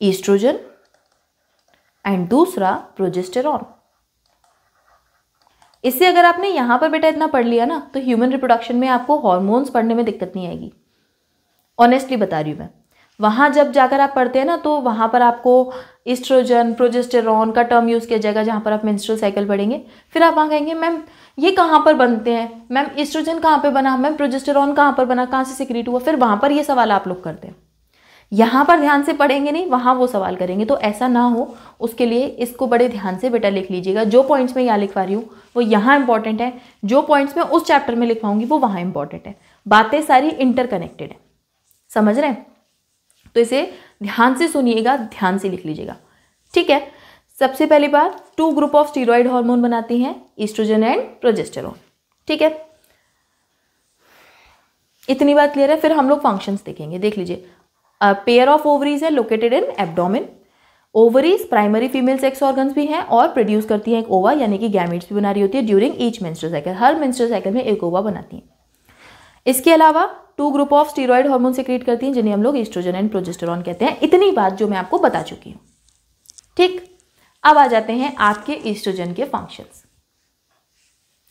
ईस्ट्रोजन एंड दूसरा प्रोजेस्टेरॉन। इससे अगर आपने यहाँ पर बेटा इतना पढ़ लिया ना तो ह्यूमन रिप्रोडक्शन में आपको हॉर्मोन्स पढ़ने में दिक्कत नहीं आएगी। ऑनेस्टली बता रही हूँ मैं। वहाँ जब जाकर आप पढ़ते हैं ना तो वहाँ पर आपको ईस्ट्रोजन प्रोजेस्टेरॉन का टर्म यूज़ किया जाएगा जहाँ पर आप मेंस्ट्रुअल साइकिल पढ़ेंगे। फिर आप वहाँ कहेंगे मैम ये कहाँ पर बनते हैं, मैम ईस्ट्रोजन कहाँ पे बना, मैम प्रोजेस्टेरॉन कहाँ पर बना, कहाँ से सिक्रीट हुआ। फिर वहाँ पर ये सवाल आप लोग करते हैं। यहाँ पर ध्यान से पढ़ेंगे नहीं, वहाँ वो सवाल करेंगे। तो ऐसा ना हो उसके लिए इसको बड़े ध्यान से बेटा लिख लीजिएगा। जो पॉइंट्स मैं यहाँ लिखवा रही हूँ वो यहाँ इंपॉर्टेंट है, जो पॉइंट्स मैं उस चैप्टर में लिखवाऊंगी वो वहाँ इंपॉर्टेंट है। बातें सारी इंटरकनेक्टेड है, समझ रहे हैं? तो इसे ध्यान से सुनिएगा, ध्यान से लिख लीजिएगा, ठीक है। सबसे पहली बात, 2 ग्रुप ऑफ स्टीरॉयड हार्मोन बनाती हैं, ईस्ट्रोजन एंड प्रोजेस्टेरॉन, ठीक है। इतनी बात क्लियर है। फिर हम लोग फंक्शंस देखेंगे, देख लीजिए। पेयर ऑफ ओवरीज है located in abdomen. Ovaries primary female sex organs भी हैं और प्रोड्यूस करती हैं एक ओवा, यानी कि गैमेट्स भी बना रही होती है ड्यूरिंग ईच मेंस्ट्रुअल साइकिल। हर मेंस्ट्रुअल साइकिल में एक ओवा बनाती हैं। इसके अलावा 2 group of steroid hormone secret करती हैं जिन्हें हम लोग ईस्ट्रोजन एंड प्रोजेस्टेरॉन कहते हैं। इतनी बात जो मैं आपको बता चुकी हूँ, ठीक। अब आ जाते हैं आपके ईस्ट्रोजन के फंक्शंस,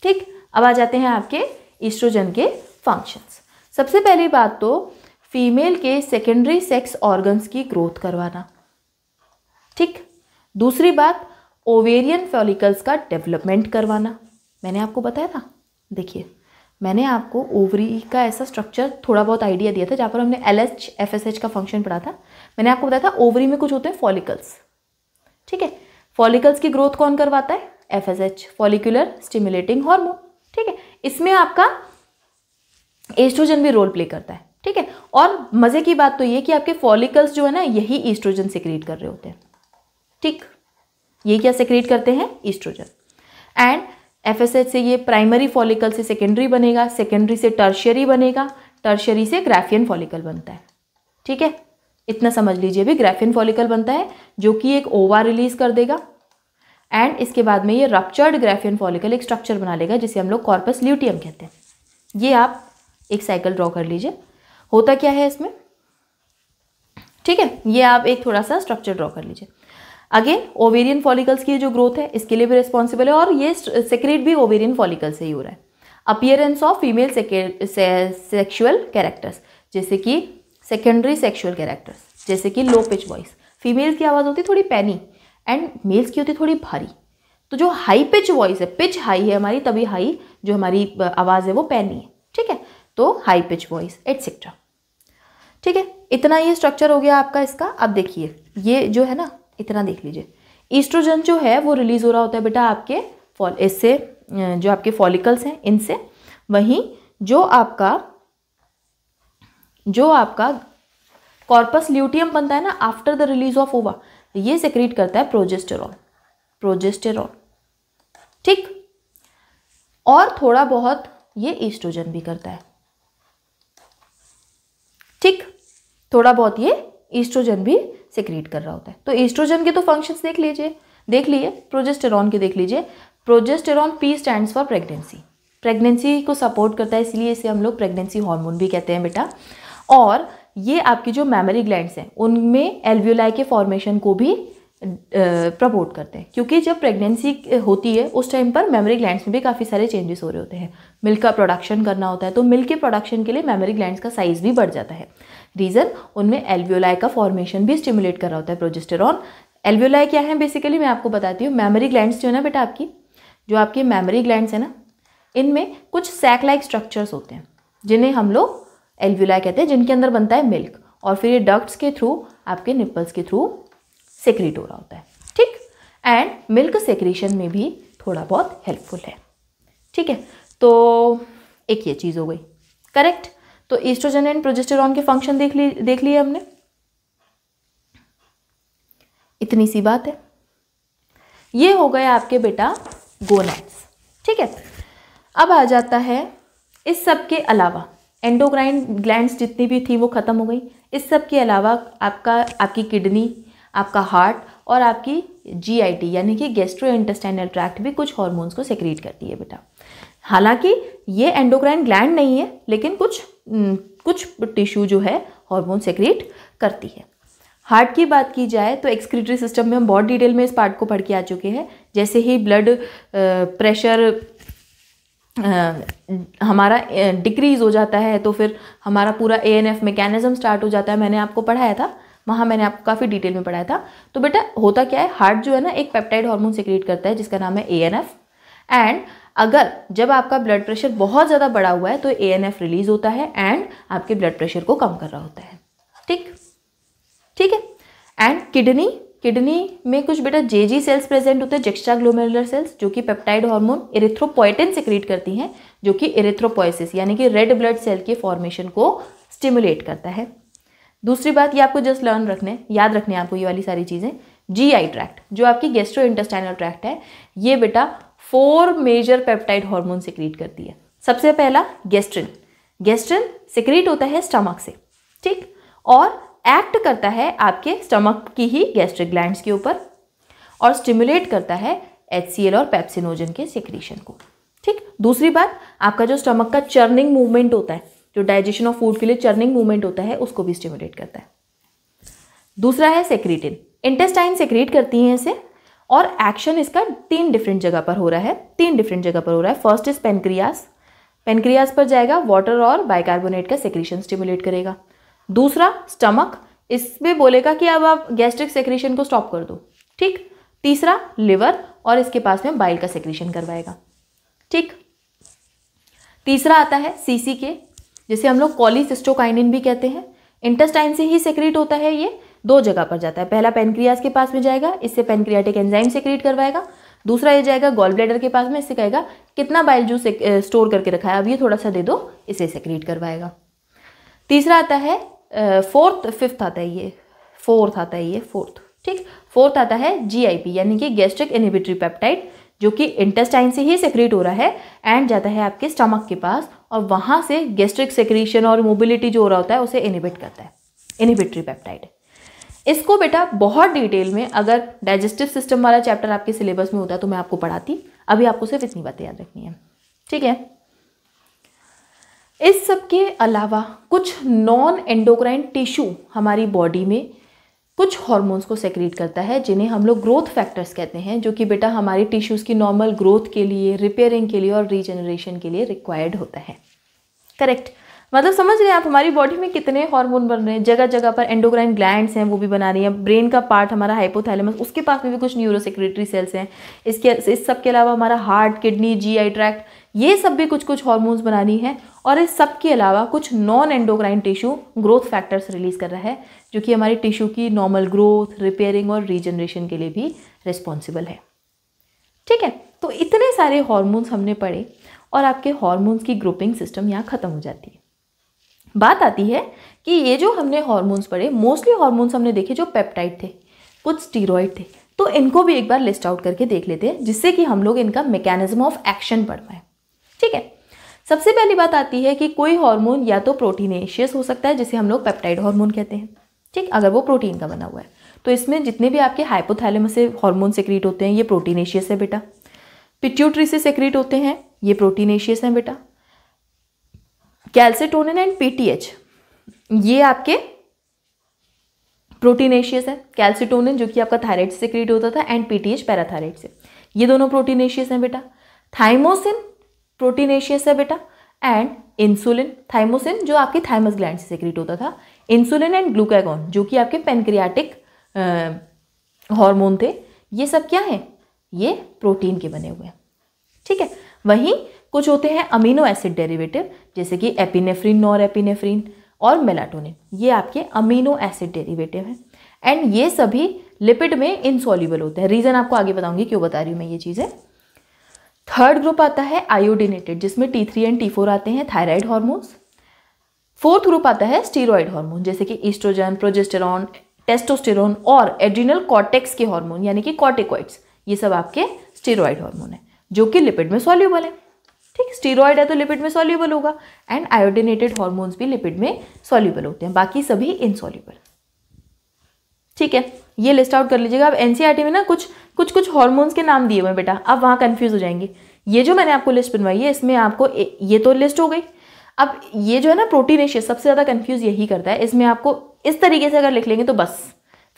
ठीक। अब आ जाते हैं आपके ईस्ट्रोजन के फंक्शंस। सबसे पहली बात तो फीमेल के सेकेंडरी सेक्स ऑर्गन्स की ग्रोथ करवाना, ठीक। दूसरी बात, ओवेरियन फॉलिकल्स का डेवलपमेंट करवाना। मैंने आपको बताया था, देखिए मैंने आपको ओवरी का ऐसा स्ट्रक्चर थोड़ा बहुत आइडिया दिया था जहाँ पर हमने LH FSH का फंक्शन पढ़ा था। मैंने आपको बताया था ओवरी में कुछ होते हैं फॉलिकल्स, ठीक है। फॉलिकल्स की ग्रोथ कौन करवाता है? FSH, फॉलिकुलर स्टिमुलेटिंग हार्मोन, ठीक है। इसमें आपका एस्ट्रोजन भी रोल प्ले करता है, ठीक है। और मजे की बात तो ये कि आपके फॉलिकल्स जो है ना यही ईस्ट्रोजन सेक्रेट कर रहे होते हैं, ठीक। ये क्या सेक्रेट करते हैं? ईस्ट्रोजन। एंड FSH से ये प्राइमरी फॉलिकल से सेकेंडरी बनेगा, सेकेंडरी से टर्शियरी बनेगा, टर्शियरी से ग्राफियन फॉलिकल बनता है, ठीक है। इतना समझ लीजिए भी, ग्राफियन फॉलिकल बनता है जो कि एक ओवा रिलीज कर देगा एंड इसके बाद में ये रप्चर्ड ग्राफियन फॉलिकल एक स्ट्रक्चर बना लेगा जिसे हम लोग कॉर्पस ल्यूटियम कहते हैं। ये आप एक साइकिल ड्रॉ कर लीजिए। होता क्या है इसमें, ठीक है। ये आप एक थोड़ा सा स्ट्रक्चर ड्रॉ कर लीजिए। अगेन ओवेरियन फॉलिकल्स की जो ग्रोथ है इसके लिए भी रिस्पॉन्सिबल है और ये सेक्रेट भी ओवेरियन फॉलिकल से ही हो रहा है। Appearance of female sexual characters, जैसे कि सेकेंडरी सेक्सुअल कैरेक्टर्स, जैसे कि लो पिच वॉइस। फीमेल्स की आवाज़ होती है थोड़ी पैनी एंड मेल्स की होती है थोड़ी भारी। तो जो हाई पिच वॉइस है, पिच हाई है हमारी, तभी हाई जो हमारी आवाज़ है वो पैनी है, ठीक है। तो हाई पिच वॉइस एटसेट्रा, ठीक है। इतना ये स्ट्रक्चर हो गया आपका इसका। अब देखिए ये जो है ना, इतना देख लीजिए। ईस्ट्रोजन जो है वो रिलीज हो रहा होता है बेटा आपके इससे, जो आपके फॉलिकल्स हैं इनसे। वहीं जो आपका कॉर्पस ल्यूटियम बनता है ना आफ्टर द रिलीज ऑफ ओवा, ये सेक्रेट करता है प्रोजेस्टेरॉन, ठीक। और थोड़ा बहुत ये ईस्ट्रोजन भी करता है, ठीक। थोड़ा बहुत ये ईस्ट्रोजन भी सेक्रेट कर रहा होता है। तो ईस्ट्रोजन के तो फंक्शंस देख लिए। प्रोजेस्टेरॉन के देख लीजिए। Progesterone P stands for pregnancy को सपोर्ट करता है, इसलिए इसे हम लोग प्रेगनेंसी हार्मोन भी कहते हैं बेटा। और ये आपकी जो मैमरी ग्लैंड्स हैं उनमें एल्वियोलाई के फॉर्मेशन को भी प्रमोट करते हैं, क्योंकि जब प्रेगनेंसी होती है उस टाइम पर मेमोरी ग्लैंड्स में भी काफ़ी सारे चेंजेस हो रहे होते हैं। मिल्क का प्रोडक्शन करना होता है, तो मिल्क के प्रोडक्शन के लिए मेमोरी ग्लैंड्स का साइज भी बढ़ जाता है। रीज़न, उनमें एल्वियोलाई का फॉर्मेशन भी स्टिमुलेट कर रहा होता है प्रोजेस्टेरॉन। एल्वियोलाई क्या है बेसिकली, मैं आपको बताती हूँ। मेमोरी ग्लैंड्स जो है ना बेटा, आपकी मेमोरी ग्लैंड्स है ना, इनमें कुछ सैक लाइक स्ट्रक्चर्स होते हैं जिन्हें हम लोग एल्वियोलाई कहते हैं, जिनके अंदर बनता है मिल्क, और फिर ये डक्ट्स के थ्रू, आपके निप्पल्स के थ्रू सेक्रेट हो रहा होता है, ठीक। एंड मिल्क सेक्रेशन में भी थोड़ा बहुत हेल्पफुल है, ठीक है। तो एक ये चीज़ हो गई, करेक्ट। तो ईस्ट्रोजन एंड प्रोजेस्टेरॉन के फंक्शन देख लिए हमने। इतनी सी बात है। ये हो गए आपके बेटा गोनैड्स, ठीक है। अब आ जाता है इस सब के अलावा एंडोक्राइन ग्लैंड्स जितनी भी थी वो खत्म हो गई। इस सब के अलावा आपकी किडनी, आपका हार्ट और आपकी GIT यानी कि गैस्ट्रोइंटेस्टाइनल ट्रैक्ट भी कुछ हार्मोन्स को सेक्रेट करती है बेटा। हालांकि ये एंडोक्राइन ग्लैंड नहीं है, लेकिन कुछ टिश्यू जो है हार्मोन सेक्रेट करती है। हार्ट की बात की जाए तो एक्सक्रीटरी सिस्टम में हम बहुत डिटेल में इस पार्ट को पढ़ के आ चुके हैं। जैसे ही ब्लड प्रेशर हमारा डिक्रीज़ हो जाता है, तो फिर हमारा पूरा ANF मैकेनिज्म स्टार्ट हो जाता है। मैंने आपको पढ़ाया था, वहाँ मैंने आपको काफ़ी डिटेल में पढ़ाया था। तो बेटा होता क्या है, हार्ट जो है ना एक पेप्टाइड हार्मोन सिक्रीट करता है जिसका नाम है ANF। एंड अगर जब आपका ब्लड प्रेशर बहुत ज़्यादा बढ़ा हुआ है तो ANF रिलीज होता है एंड आपके ब्लड प्रेशर को कम कर रहा होता है। ठीक है। एंड किडनी में कुछ बेटा JG सेल्स प्रेजेंट होते हैं, जेक्स्ट्रा ग्लोमेरुलर सेल्स, जो कि पेप्टाइड हार्मोन इरिथ्रोपोएटिन सिक्रीट करती हैं, जो कि इरिथ्रोपोएसिस यानी कि रेड ब्लड सेल के फॉर्मेशन को स्टिमुलेट करता है। दूसरी बात, ये आपको जस्ट याद रखने आपको ये वाली सारी चीज़ें। GI ट्रैक्ट जो आपकी गैस्ट्रो इंटेस्टाइनल ट्रैक्ट है, ये बेटा 4 मेजर पेप्टाइड हार्मोन सिक्रीट करती है। सबसे पहला गेस्ट्रिन सिक्रीट होता है स्टमक से, ठीक, और एक्ट करता है आपके स्टमक की ही गैस्ट्रिक ग्लैंड्स के ऊपर और स्टिमुलेट करता है HCl और पेप्सिनोजन के सिक्रीशन को, ठीक। दूसरी बात, आपका जो स्टमक का चर्निंग मूवमेंट होता है, जो डाइजेशन ऑफ फूड के लिए चर्निंग मूवमेंट होता है, उसको भी स्टिमुलेट करता है। दूसरा है सेक्रीटिन, इंटेस्टाइन सेक्रीट करती हैं इसे, और एक्शन इसका 3 डिफरेंट जगह पर हो रहा है। फर्स्ट इज पेनक्रियास पर जाएगा, वाटर और बाइकार्बोनेट का सेक्रीशन स्टिमुलेट करेगा। दूसरा स्टमक, इसमें बोलेगा कि अब आप गैस्ट्रिक सेक्रीशन को स्टॉप कर दो, ठीक। तीसरा लिवर, और इसके पास में बाइल का सेक्रीशन करवाएगा, ठीक। तीसरा आता है CCK, जिसे हम लोग कॉलीसिस्टोकाइनिन भी कहते हैं। इंटेस्टाइन से ही सेक्रीट होता है, ये 2 जगह पर जाता है। पहला पेनक्रियास के पास में जाएगा, इससे पेनक्रियाटिक एंजाइम सेक्रीट करवाएगा। दूसरा ये जाएगा गॉल ब्लैडर के पास में, इससे कहेगा कितना बाइल जूस स्टोर करके रखा है, अब ये थोड़ा सा दे दो, इसे सेक्रीट करवाएगा। तीसरा आता है फोर्थ आता है GIP यानी कि गैस्ट्रिक इनहिबिटरी पेप्टाइड, जो कि इंटेस्टाइन से ही सेक्रेट हो रहा है एंड जाता है आपके स्टमक के पास, और वहाँ से गैस्ट्रिक सेक्रीशन और मोबिलिटी जो हो रहा होता है उसे इनहिबिट करता है, इनहिबिटरी पेप्टाइड। इसको बेटा बहुत डिटेल में अगर डाइजेस्टिव सिस्टम वाला चैप्टर आपके सिलेबस में होता है तो मैं आपको पढ़ाती, अभी आपको सिर्फ इतनी बातें याद रखनी है, ठीक है। इस सब के अलावा कुछ नॉन एंडोक्राइन टिश्यू हमारी बॉडी में कुछ हार्मोन्स को सेक्रीट करता है, जिन्हें हम लोग ग्रोथ फैक्टर्स कहते हैं, जो कि बेटा हमारी टिश्यूज़ की नॉर्मल ग्रोथ के लिए, रिपेयरिंग के लिए और रीजनरेशन के लिए रिक्वायर्ड होता है। करेक्ट, मतलब समझ रहे हैं आप हमारी बॉडी में कितने हार्मोन बन रहे हैं, जगह जगह पर एंडोक्राइन ग्लैंड्स हैं वो भी बना रही हैं, ब्रेन का पार्ट हमारा हाइपोथैलेमस, उसके पास में भी कुछ न्यूरोसेक्रेटरी सेल्स हैं, इस सब के अलावा हमारा हार्ट, किडनी, GI ट्रैक्ट, ये सब भी कुछ कुछ हार्मोन्स बना रही हैं, और इस सब के अलावा कुछ non endocrine tissue growth factors release कर रहा है, जो कि हमारी टिश्यू की नॉर्मल ग्रोथ, रिपेयरिंग और रीजनरेशन के लिए भी रिस्पॉन्सिबल है, ठीक है। तो इतने सारे हार्मोन्स हमने पढ़े और आपके हार्मोन्स की ग्रुपिंग सिस्टम यहाँ खत्म हो जाती है। बात आती है कि ये जो हमने हार्मोन्स पढ़े, मोस्टली हार्मोन्स हमने देखे जो पेप्टाइड थे, कुछ स्टीरॉयड थे, तो इनको भी एक बार लिस्ट आउट करके देख लेते हैं, जिससे कि हम लोग इनका मैकेनिज्म ऑफ एक्शन पढ़ पाए, ठीक है। सबसे पहली बात आती है कि कोई हार्मोन या तो प्रोटीनेशियस हो सकता है, जिसे हम लोग पेप्टाइड हार्मोन कहते हैं, ठीक, अगर वो प्रोटीन का बना हुआ है। तो इसमें जितने भी आपके हाइपोथैलेमस से हार्मोन सेक्रीट होते हैं ये प्रोटीनेशियस है बेटा। पिट्यूटरी से सेक्रीट होते हैं, ये प्रोटीनेशियस हैं बेटा। कैल्सिटोनिन एंड PTH ये आपके प्रोटीनेशियस है। कैल्सिटोनिन जो कि आपका थायराइड से सेक्रीट होता था एंड PTH पैराथायराइड से, ये दोनों प्रोटीनेशियस हैं बेटा। थाइमोसिन प्रोटीनेशियस है बेटा, एंड इंसुलिन, थाइमोसिन जो आपके थाइमस ग्लैंड से सेक्रीट होता था, इंसुलिन एंड ग्लूकागॉन जो कि आपके पेनक्रियाटिक हार्मोन थे, ये सब क्या है, ये प्रोटीन के बने हुए हैं, ठीक है। वहीं कुछ होते हैं अमीनो एसिड डेरिवेटिव, जैसे कि एपिनेफ्रिन, नॉरएपिनेफ्रिन और मेलाटोनिन, ये आपके अमीनो एसिड डेरिवेटिव हैं एंड ये सभी लिपिड में इनसॉल्युबल होते हैं। रीजन आपको आगे बताऊंगी क्यों बता रही हूँ मैं ये चीज़ें। थर्ड ग्रुप आता है आयोडिनेटेड, जिसमें T3 एंड T4 आते हैं, थायराइड हार्मोन्स। फोर्थ ग्रुप आता है स्टीरॉयड हार्मोन, जैसे कि ईस्ट्रोजन, प्रोजेस्टेरॉन, टेस्टोस्टेरोन और एड्रिनल कॉर्टेक्स के हार्मोन यानी कि कॉर्टिकॉइड्स, ये सब आपके स्टीरॉयड हार्मोन है, जो कि लिपिड में सॉल्युबल है, ठीक। स्टीरॉयड है तो लिपिड में सॉल्युबल होगा एंड आयोडिनेटेड हार्मोन्स भी लिपिड में सॉल्युबल होते हैं, बाकी सभी इनसॉल्युबल, ठीक है। ये लिस्ट आउट कर लीजिएगा। अब NCERT में ना कुछ हार्मोन्स के नाम दिए हुए हैं बेटा, अब वहाँ कंफ्यूज हो जाएंगे। ये जो मैंने आपको लिस्ट बनवाई है इसमें आपको ये तो लिस्ट हो गई, अब ये जो है ना प्रोटीनेशियस सबसे ज़्यादा कंफ्यूज यही करता है। इसमें आपको इस तरीके से अगर लिख लेंगे तो बस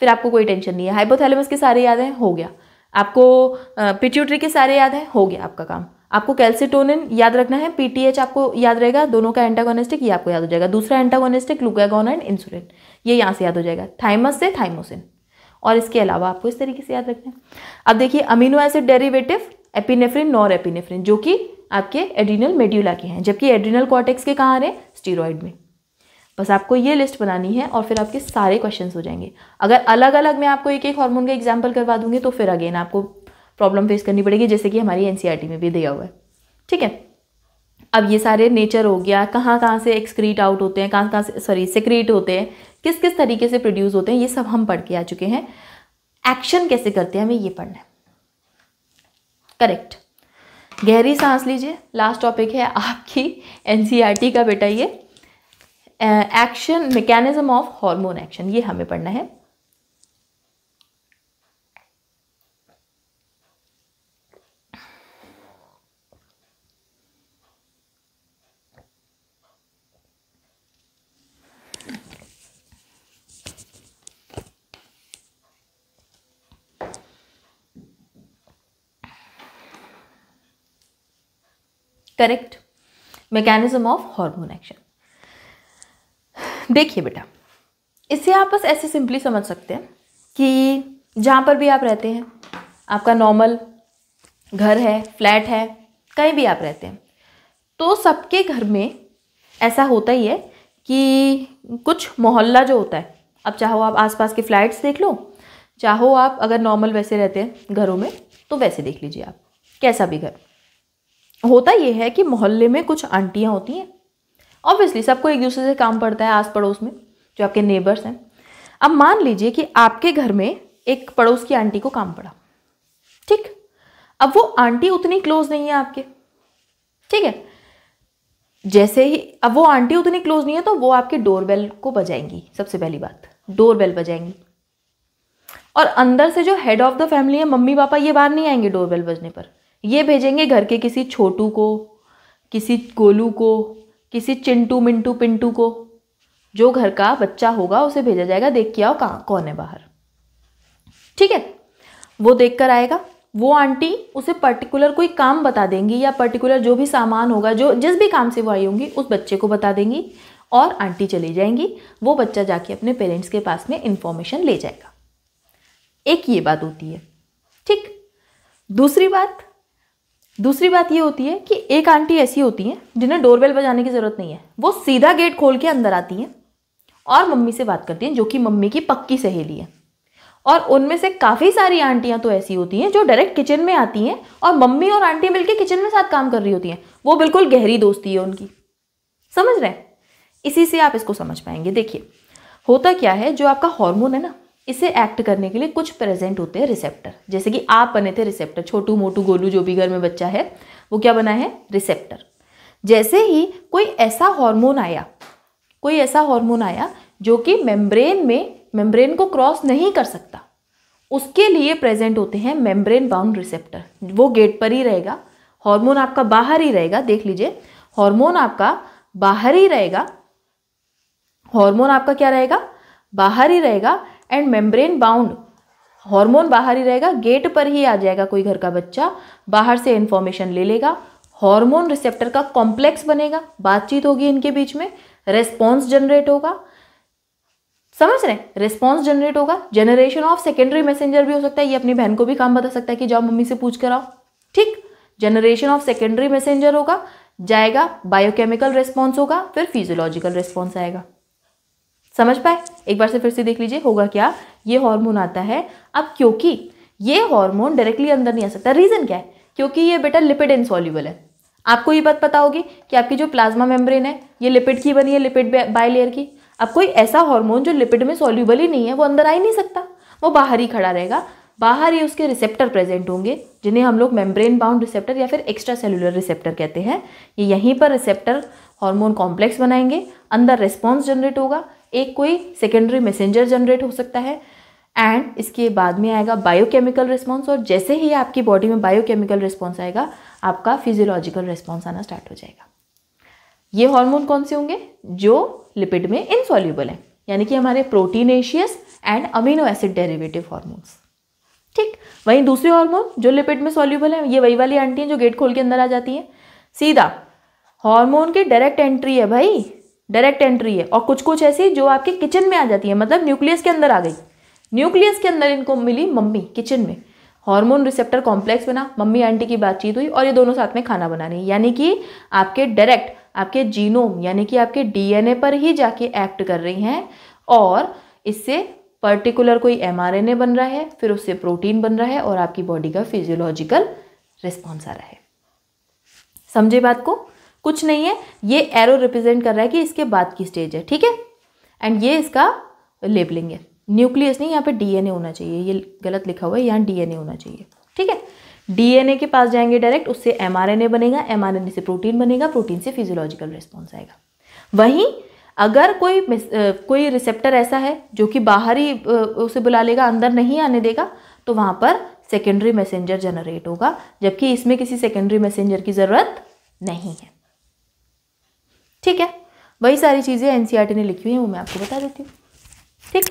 फिर आपको कोई टेंशन नहीं है। हाइपोथैलेमस के सारे याद हैं, हो गया। आपको पिट्यूटरी के सारे याद हैं, हो गया आपका काम। आपको कैल्सिटोनिन याद रखना है, पीटीएच आपको याद रहेगा, दोनों का एंटागोनिस्टिक, ये आपको याद हो जाएगा। दूसरा एंटागोनिस्टिक ग्लूकागॉन एंड इंसुलिन, ये यहाँ से याद हो जाएगा, थाइमस से थाइमोसिन। और इसके अलावा आपको इस तरीके से याद रखना है। अब देखिए amino acid derivative epinephrine, nor epinephrine, जो कि आपके एड्रीनल मेड्यूला के हैं, जबकि एड्रीनल कॉर्टेक्स के कहाँ आ रहे हैं, स्टीरॉयड में। बस आपको ये लिस्ट बनानी है और फिर आपके सारे क्वेश्चंस हो जाएंगे। अगर अलग अलग मैं आपको एक एक हार्मोन का एग्जाम्पल करवा दूंगी तो फिर अगेन आपको प्रॉब्लम फेस करनी पड़ेगी, जैसे कि हमारी एनसीईआरटी में भी दिया हुआ है। ठीक है, अब ये सारे नेचर हो गया, कहाँ कहाँ से एक्सक्रीट आउट होते हैं, कहाँ कहाँ से सेक्रीट होते हैं, किस किस तरीके से प्रोड्यूस होते हैं, ये सब हम पढ़ के आ चुके हैं। एक्शन कैसे करते हैं हमें ये पढ़ना है। करेक्ट, गहरी सांस लीजिए। लास्ट टॉपिक है आपकी एनसीईआरटी का बेटा, ये action mechanism of hormone action, ये हमें पढ़ना है। Correct, mechanism of hormone action. देखिए बेटा, इससे आप बस ऐसे सिंपली समझ सकते हैं कि जहाँ पर भी आप रहते हैं, आपका नॉर्मल घर है, फ्लैट है, कहीं भी आप रहते हैं, तो सबके घर में ऐसा होता ही है कि कुछ मोहल्ला जो होता है, अब चाहो आप आसपास के फ्लैट्स देख लो, चाहो आप अगर नॉर्मल वैसे रहते हैं घरों में तो वैसे देख लीजिए आप, कैसा भी घर होता ये है कि मोहल्ले में कुछ आंटियाँ होती हैं। ऑब्वियसली सबको एक दूसरे से काम पड़ता है, आस पड़ोस में जो आपके नेबर्स हैं। अब मान लीजिए कि आपके घर में एक पड़ोस की आंटी को काम पड़ा, ठीक, अब वो आंटी उतनी क्लोज नहीं है आपके, ठीक है, जैसे ही अब वो आंटी उतनी क्लोज नहीं है तो वो आपके डोरबेल को बजाएंगी। सबसे पहली बात, डोरबेल बजाएंगी, और अंदर से जो हेड ऑफ द फैमिली है, मम्मी पापा, ये बाहर नहीं आएंगे डोरबेल बजने पर, ये भेजेंगे घर के किसी छोटू को, किसी गोलू को, किसी चिंटू मिंटू पिंटू को, जो घर का बच्चा होगा उसे भेजा जाएगा, देख के आओ कहाँ कौन है बाहर। ठीक है, वो देख कर आएगा, वो आंटी उसे पर्टिकुलर कोई काम बता देंगी, या पर्टिकुलर जो भी सामान होगा, जो जिस भी काम से वो आई होंगी उस बच्चे को बता देंगी, और आंटी चली जाएंगी, वो बच्चा जाके अपने पेरेंट्स के पास में इंफॉर्मेशन ले जाएगा। एक ये बात होती है, ठीक। दूसरी बात ये होती है कि एक आंटी ऐसी होती हैं जिन्हें डोरबेल बजाने की ज़रूरत नहीं है, वो सीधा गेट खोल के अंदर आती हैं और मम्मी से बात करती हैं, जो कि मम्मी की पक्की सहेली है। और उनमें से काफ़ी सारी आंटियां तो ऐसी होती हैं जो डायरेक्ट किचन में आती हैं और मम्मी और आंटी मिलके किचन में साथ काम कर रही होती हैं, वो बिल्कुल गहरी दोस्ती है उनकी। समझ रहे हैं? इसी से आप इसको समझ पाएंगे। देखिए होता क्या है, जो आपका हार्मोन है ना, इसे एक्ट करने के लिए कुछ प्रेजेंट होते हैं रिसेप्टर। जैसे कि आप बने थे रिसेप्टर, छोटू मोटू गोलू जो भी घर में बच्चा है वो क्या बना है, रिसेप्टर। जैसे ही कोई ऐसा हार्मोन आया जो कि मेम्ब्रेन को क्रॉस नहीं कर सकता, उसके लिए प्रेजेंट होते हैं मेम्ब्रेन बाउंड रिसेप्टर। वो गेट पर ही रहेगा, हार्मोन आपका बाहर ही रहेगा। देख लीजिए, हार्मोन आपका बाहर ही रहेगा, हार्मोन आपका क्या रहेगा, बाहर ही रहेगा, एंड मेम्ब्रेन बाउंड, हार्मोन बाहर ही रहेगा, गेट पर ही आ जाएगा कोई घर का बच्चा, बाहर से इंफॉर्मेशन ले लेगा, हार्मोन रिसेप्टर का कॉम्प्लेक्स बनेगा, बातचीत होगी इनके बीच में, रेस्पॉन्स जनरेट होगा। समझ रहे हैं? रेस्पॉन्स जनरेट होगा। जनरेशन ऑफ सेकेंडरी मैसेंजर भी हो सकता है, ये अपनी बहन को भी काम बता सकता है कि जाओ मम्मी से पूछ कर आओ। ठीक, जनरेशन ऑफ सेकेंडरी मैसेंजर होगा, जाएगा, बायोकेमिकल रेस्पॉन्स होगा, फिर फिजियोलॉजिकल रेस्पॉन्स आएगा। समझ पाए? एक बार से फिर से देख लीजिए, होगा क्या, ये हार्मोन आता है। अब क्योंकि ये हार्मोन डायरेक्टली अंदर नहीं आ सकता, रीजन क्या है, क्योंकि ये बेटा लिपिड इनसॉल्युबल है। आपको ये बात पता होगी कि आपकी जो प्लाज्मा मेम्ब्रेन है ये लिपिड की बनी है, लिपिड बाइलेयर की। अब कोई ऐसा हार्मोन जो लिपिड में सॉल्युबल ही नहीं है वो अंदर आ ही नहीं सकता, वो बाहर ही खड़ा रहेगा। बाहर ही उसके रिसेप्टर प्रेजेंट होंगे, जिन्हें हम लोग मेम्ब्रेन बाउंड रिसेप्टर या फिर एक्स्ट्रा सेलुलर रिसेप्टर कहते हैं। ये यहीं पर रिसेप्टर हार्मोन कॉम्प्लेक्स बनाएंगे, अंदर रिस्पॉन्स जनरेट होगा, एक कोई सेकेंडरी मैसेंजर जनरेट हो सकता है, एंड इसके बाद में आएगा बायोकेमिकल रिस्पॉन्स। और जैसे ही आपकी बॉडी में बायोकेमिकल रिस्पॉन्स आएगा, आपका फिजियोलॉजिकल रिस्पॉन्स आना स्टार्ट हो जाएगा। ये हार्मोन कौन से होंगे, जो लिपिड में इनसॉल्युबल है, यानी कि हमारे proteinaceous and amino acid derivative hormones. ठीक। वहीं दूसरे हार्मोन जो लिपिड में सॉल्यूबल है, ये वही वाली आंटी हैं जो गेट खोल के अंदर आ जाती हैं। सीधा हार्मोन की डायरेक्ट एंट्री है भाई, डायरेक्ट एंट्री है। और कुछ कुछ ऐसी जो आपके किचन में आ जाती है, मतलब न्यूक्लियस के अंदर आ गई, न्यूक्लियस के अंदर इनको मिली मम्मी किचन में, हार्मोन रिसेप्टर कॉम्प्लेक्स बना, मम्मी आंटी की बातचीत हुई और ये दोनों साथ में खाना बना रही हैं। यानी कि आपके डायरेक्ट आपके जीनोम यानी कि आपके डीएनए पर ही जाके एक्ट कर रही हैं और इससे पर्टिकुलर कोई एमआरएनए बन रहा है, फिर उससे प्रोटीन बन रहा है और आपकी बॉडी का फिजियोलॉजिकल रिस्पॉन्स आ रहा है। समझे बात को? कुछ नहीं है, ये एरो रिप्रेजेंट कर रहा है कि इसके बाद की स्टेज है, ठीक है। एंड ये इसका लेबलिंग है, न्यूक्लियस नहीं, यहाँ पे डीएनए होना चाहिए, ये गलत लिखा हुआ है, यहाँ डीएनए होना चाहिए, ठीक है। डीएनए के पास जाएंगे डायरेक्ट, उससे एमआरएनए बनेगा, एमआरएनए से प्रोटीन बनेगा, प्रोटीन से फिजियोलॉजिकल रिस्पॉन्स आएगा। वहीं अगर कोई रिसेप्टर ऐसा है जो कि बाहर ही उसे बुला लेगा, अंदर नहीं आने देगा, तो वहाँ पर सेकेंडरी मैसेंजर जनरेट होगा, जबकि इसमें किसी सेकेंडरी मैसेंजर की ज़रूरत नहीं है, ठीक है। वही सारी चीज़ें एनसीईआरटी ने लिखी हुई हैं, वो मैं आपको बता देती हूँ, ठीक।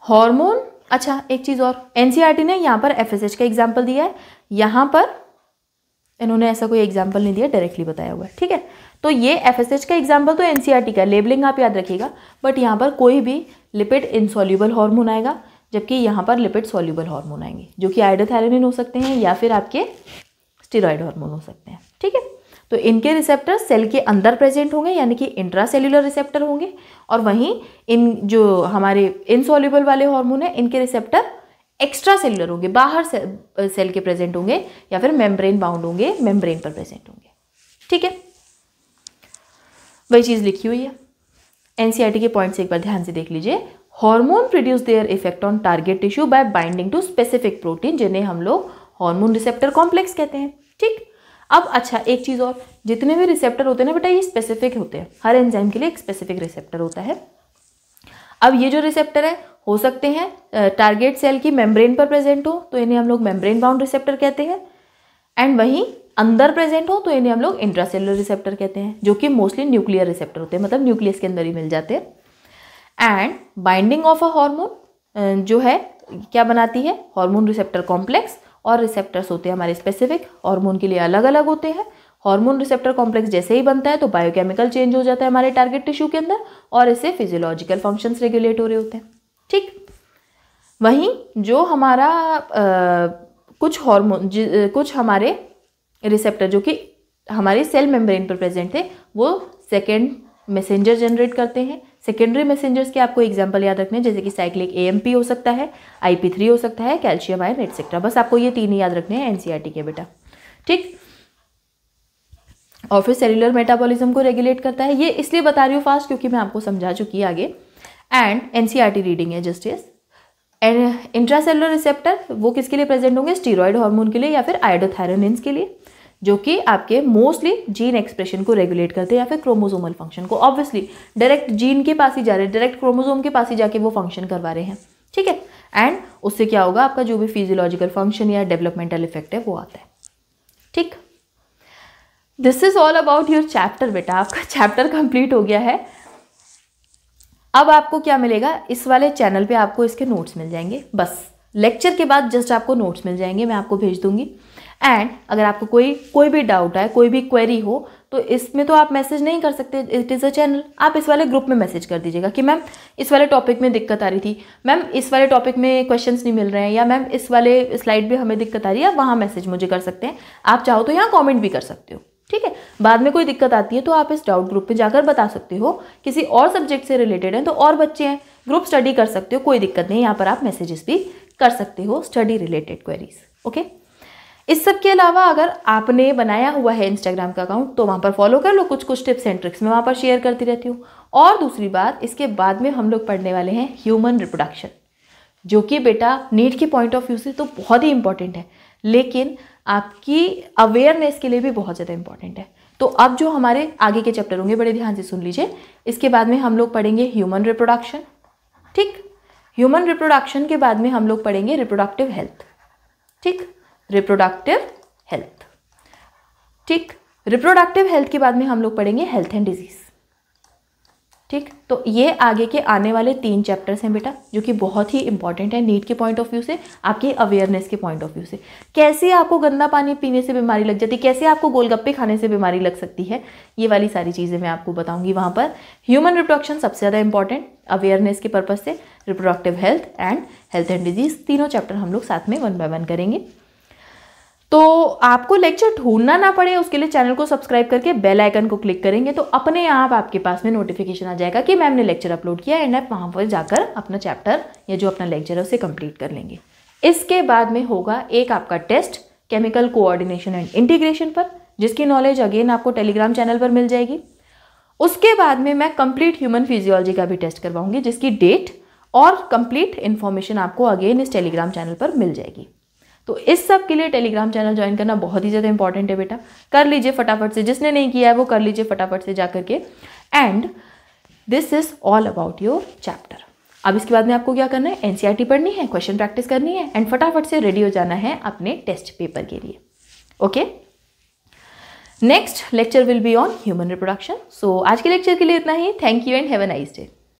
हार्मोन, अच्छा एक चीज़ और, एनसीईआरटी ने यहाँ पर एफएसएच का एग्जाम्पल दिया है, यहाँ पर इन्होंने ऐसा कोई एग्जाम्पल नहीं दिया, डायरेक्टली बताया हुआ है, ठीक है। तो ये एफएसएच का एग्जाम्पल तो एनसीईआरटी का, लेबलिंग आप याद रखिएगा, बट यहाँ पर कोई भी लिपिड इनसॉल्यूबल हार्मोन आएगा, जबकि यहाँ पर लिपिड सॉल्यूबल हार्मोन आएंगे, जो कि आयोडोथायरोनिन हो सकते हैं या फिर आपके स्टेरॉयड हार्मोन हो सकते हैं, ठीक है। तो इनके रिसेप्टर सेल के अंदर प्रेजेंट होंगे, यानी कि इंट्रासेल्यूलर रिसेप्टर होंगे, और वहीं इन जो हमारे इनसॉल्यूबल वाले हार्मोन है, इनके रिसेप्टर एक्स्ट्रा सेल्युलर होंगे, बाहर सेल के प्रेजेंट होंगे, या फिर मेम्ब्रेन बाउंड होंगे, मेम्ब्रेन पर प्रेजेंट होंगे, ठीक है। वही चीज़ लिखी हुई है। एनसीईआरटी के पॉइंट्स एक बार ध्यान से देख लीजिए। Hormone produce their effect on target tissue by binding to specific protein, जिन्हें हम लोग हार्मोन रिसेप्टर कॉम्प्लेक्स कहते हैं, ठीक। अब अच्छा एक चीज़ और, जितने भी रिसेप्टर होते हैं ना बेटा, ये स्पेसिफिक होते हैं, हर एंजाइम के लिए एक स्पेसिफिक रिसेप्टर होता है। अब ये जो रिसेप्टर है हो सकते हैं टारगेट सेल की मेम्ब्रेन पर प्रेजेंट हो, तो इन्हें हम लोग मेम्ब्रेन बाउंड रिसेप्टर कहते हैं, एंड वहीं अंदर प्रेजेंट हो तो इन्हें हम लोग इंट्रासेलुलर रिसेप्टर कहते हैं, जो कि मोस्टली न्यूक्लियर रिसेप्टर होते हैं, मतलब न्यूक्लियस के अंदर ही मिल जाते हैं। And binding of a hormone जो है क्या बनाती है, हार्मोन रिसेप्टर कॉम्प्लेक्स, और रिसेप्टर्स होते हैं हमारे स्पेसिफिक, हार्मोन के लिए अलग अलग होते हैं। हार्मोन रिसेप्टर कॉम्प्लेक्स जैसे ही बनता है तो बायोकेमिकल चेंज हो जाता है हमारे टारगेट टिश्यू के अंदर, और इससे फिजियोलॉजिकल फंक्शंस रेगुलेट हो रहे होते हैं, ठीक। वहीं जो हमारा कुछ हार्मोन कुछ हमारे रिसेप्टर जो कि हमारे सेल मेम्ब्रेन पर प्रेजेंट थे, वो सेकेंड मैसेंजर जनरेट करते हैं। सेकेंडरी मैसेंजर्स के आपको एग्जांपल याद रखने हैं, जैसे कि साइक्लिक एएमपी हो सकता है, IP3 हो सकता है, कैल्शियम आयन एटसेट्रा। बस आपको ये तीन ही याद रखने हैं एनसीईआरटी के बेटा, ठीक। और फिर सेलुलर मेटाबॉलिज्म को रेगुलेट करता है। ये इसलिए बता रही हूँ फास्ट क्योंकि मैं आपको समझा चुकी है आगे। एंड एनसीईआरटी रीडिंग है जस्ट इज इंट्रासेलुलर रिसेप्टर वो किसके लिए प्रेजेंट होंगे, स्टीरॉयड हार्मोन के लिए या फिर आयोडोथायरोनिन्स के लिए, जो कि आपके मोस्टली जीन एक्सप्रेशन को रेगुलेट करते हैं या फिर क्रोमोसोमल फंक्शन को। ऑब्वियसली डायरेक्ट जीन के पास ही जा रहे हैं, डायरेक्ट क्रोमोसोम के पास ही जाके वो फंक्शन करवा रहे हैं, ठीक है। एंड उससे क्या होगा, आपका जो भी फिजियोलॉजिकल फंक्शन या डेवलपमेंटल इफेक्ट है वो आता है, ठीक। This is all about your chapter बेटा, आपका चैप्टर कंप्लीट हो गया है। अब आपको क्या मिलेगा, इस वाले चैनल पे आपको इसके नोट्स मिल जाएंगे, बस लेक्चर के बाद जस्ट आपको नोट्स मिल जाएंगे, मैं आपको भेज दूंगी। एंड अगर आपको कोई भी डाउट है, कोई भी क्वेरी हो, तो इसमें तो आप मैसेज नहीं कर सकते, इट इज़ अ चैनल, आप इस वाले ग्रुप में मैसेज कर दीजिएगा कि मैम इस वाले टॉपिक में दिक्कत आ रही थी, मैम इस वाले टॉपिक में क्वेश्चंस नहीं मिल रहे हैं, या मैम इस वाले स्लाइड में हमें दिक्कत आ रही है। आप वहाँ मैसेज मुझे कर सकते हैं, आप चाहो तो यहाँ कॉमेंट भी कर सकते हो, ठीक है। बाद में कोई दिक्कत आती है तो आप इस डाउट ग्रुप पे जाकर बता सकते हो। किसी और सब्जेक्ट से रिलेटेड है तो और बच्चे हैं, ग्रुप स्टडी कर सकते हो, कोई दिक्कत नहीं, यहाँ पर आप मैसेजेस भी कर सकते हो स्टडी रिलेटेड क्वेरीज, ओके। इस सब के अलावा अगर आपने बनाया हुआ है इंस्टाग्राम का अकाउंट तो वहाँ पर फॉलो कर लो, कुछ कुछ टिप्स एंड ट्रिक्स मैं वहाँ पर शेयर करती रहती हूँ। और दूसरी बात, इसके बाद में हम लोग पढ़ने वाले हैं ह्यूमन रिप्रोडक्शन, जो कि बेटा नीट के पॉइंट ऑफ व्यू से तो बहुत ही इंपॉर्टेंट है, लेकिन आपकी अवेयरनेस के लिए भी बहुत ज़्यादा इंपॉर्टेंट है। तो अब जो हमारे आगे के चैप्टर होंगे बड़े ध्यान से सुन लीजिए। इसके बाद में हम लोग पढ़ेंगे ह्यूमन रिप्रोडक्शन, ठीक। ह्यूमन रिप्रोडक्शन के बाद में हम लोग पढ़ेंगे रिप्रोडक्टिव हेल्थ, ठीक, रिप्रोडक्टिव हेल्थ, ठीक। रिप्रोडक्टिव हेल्थ के बाद में हम लोग पढ़ेंगे हेल्थ एंड डिजीज, ठीक, तो ये आगे के आने वाले 3 चैप्टर्स हैं बेटा, जो कि बहुत ही इंपॉर्टेंट है नीट के पॉइंट ऑफ व्यू से, आपकी अवेयरनेस के पॉइंट ऑफ व्यू से। कैसे आपको गंदा पानी पीने से बीमारी लग जाती है, कैसे आपको गोलगप्पे खाने से बीमारी लग सकती है, ये वाली सारी चीज़ें मैं आपको बताऊंगी वहाँ पर। ह्यूमन रिप्रोडक्शन सबसे ज़्यादा इंपॉर्टेंट अवेयरनेस के पर्पज़ से, रिप्रोडक्टिव हेल्थ एंड डिजीज़, तीनों चैप्टर हम लोग साथ में 1 बाय 1 करेंगे। तो आपको लेक्चर ढूंढना ना पड़े उसके लिए चैनल को सब्सक्राइब करके बेल आइकन को क्लिक करेंगे तो अपने आप आपके पास में नोटिफिकेशन आ जाएगा कि मैम ने लेक्चर अपलोड किया, एंड आप वहाँ पर जाकर अपना चैप्टर या जो अपना लेक्चर है उसे कंप्लीट कर लेंगे। इसके बाद में होगा एक आपका test chemical coordination and integration पर, जिसकी नॉलेज अगेन आपको टेलीग्राम चैनल पर मिल जाएगी। उसके बाद में मैं कंप्लीट ह्यूमन फिजियोलॉजी का भी टेस्ट करवाऊंगी, जिसकी डेट और कंप्लीट इन्फॉर्मेशन आपको अगेन इस टेलीग्राम चैनल पर मिल जाएगी। तो इस सब के लिए टेलीग्राम चैनल ज्वाइन करना बहुत ही ज़्यादा इंपॉर्टेंट है बेटा, कर लीजिए फटाफट से, जिसने नहीं किया है वो कर लीजिए फटाफट से जा करके। And this is all about your chapter. अब इसके बाद में आपको क्या करना है, एनसीईआरटी पढ़नी है, क्वेश्चन प्रैक्टिस करनी है, एंड फटाफट से रेडी हो जाना है अपने टेस्ट पेपर के लिए। Okay, next lecture will be on human reproduction. So आज के लेक्चर के लिए इतना ही। Thank you and have a nice day.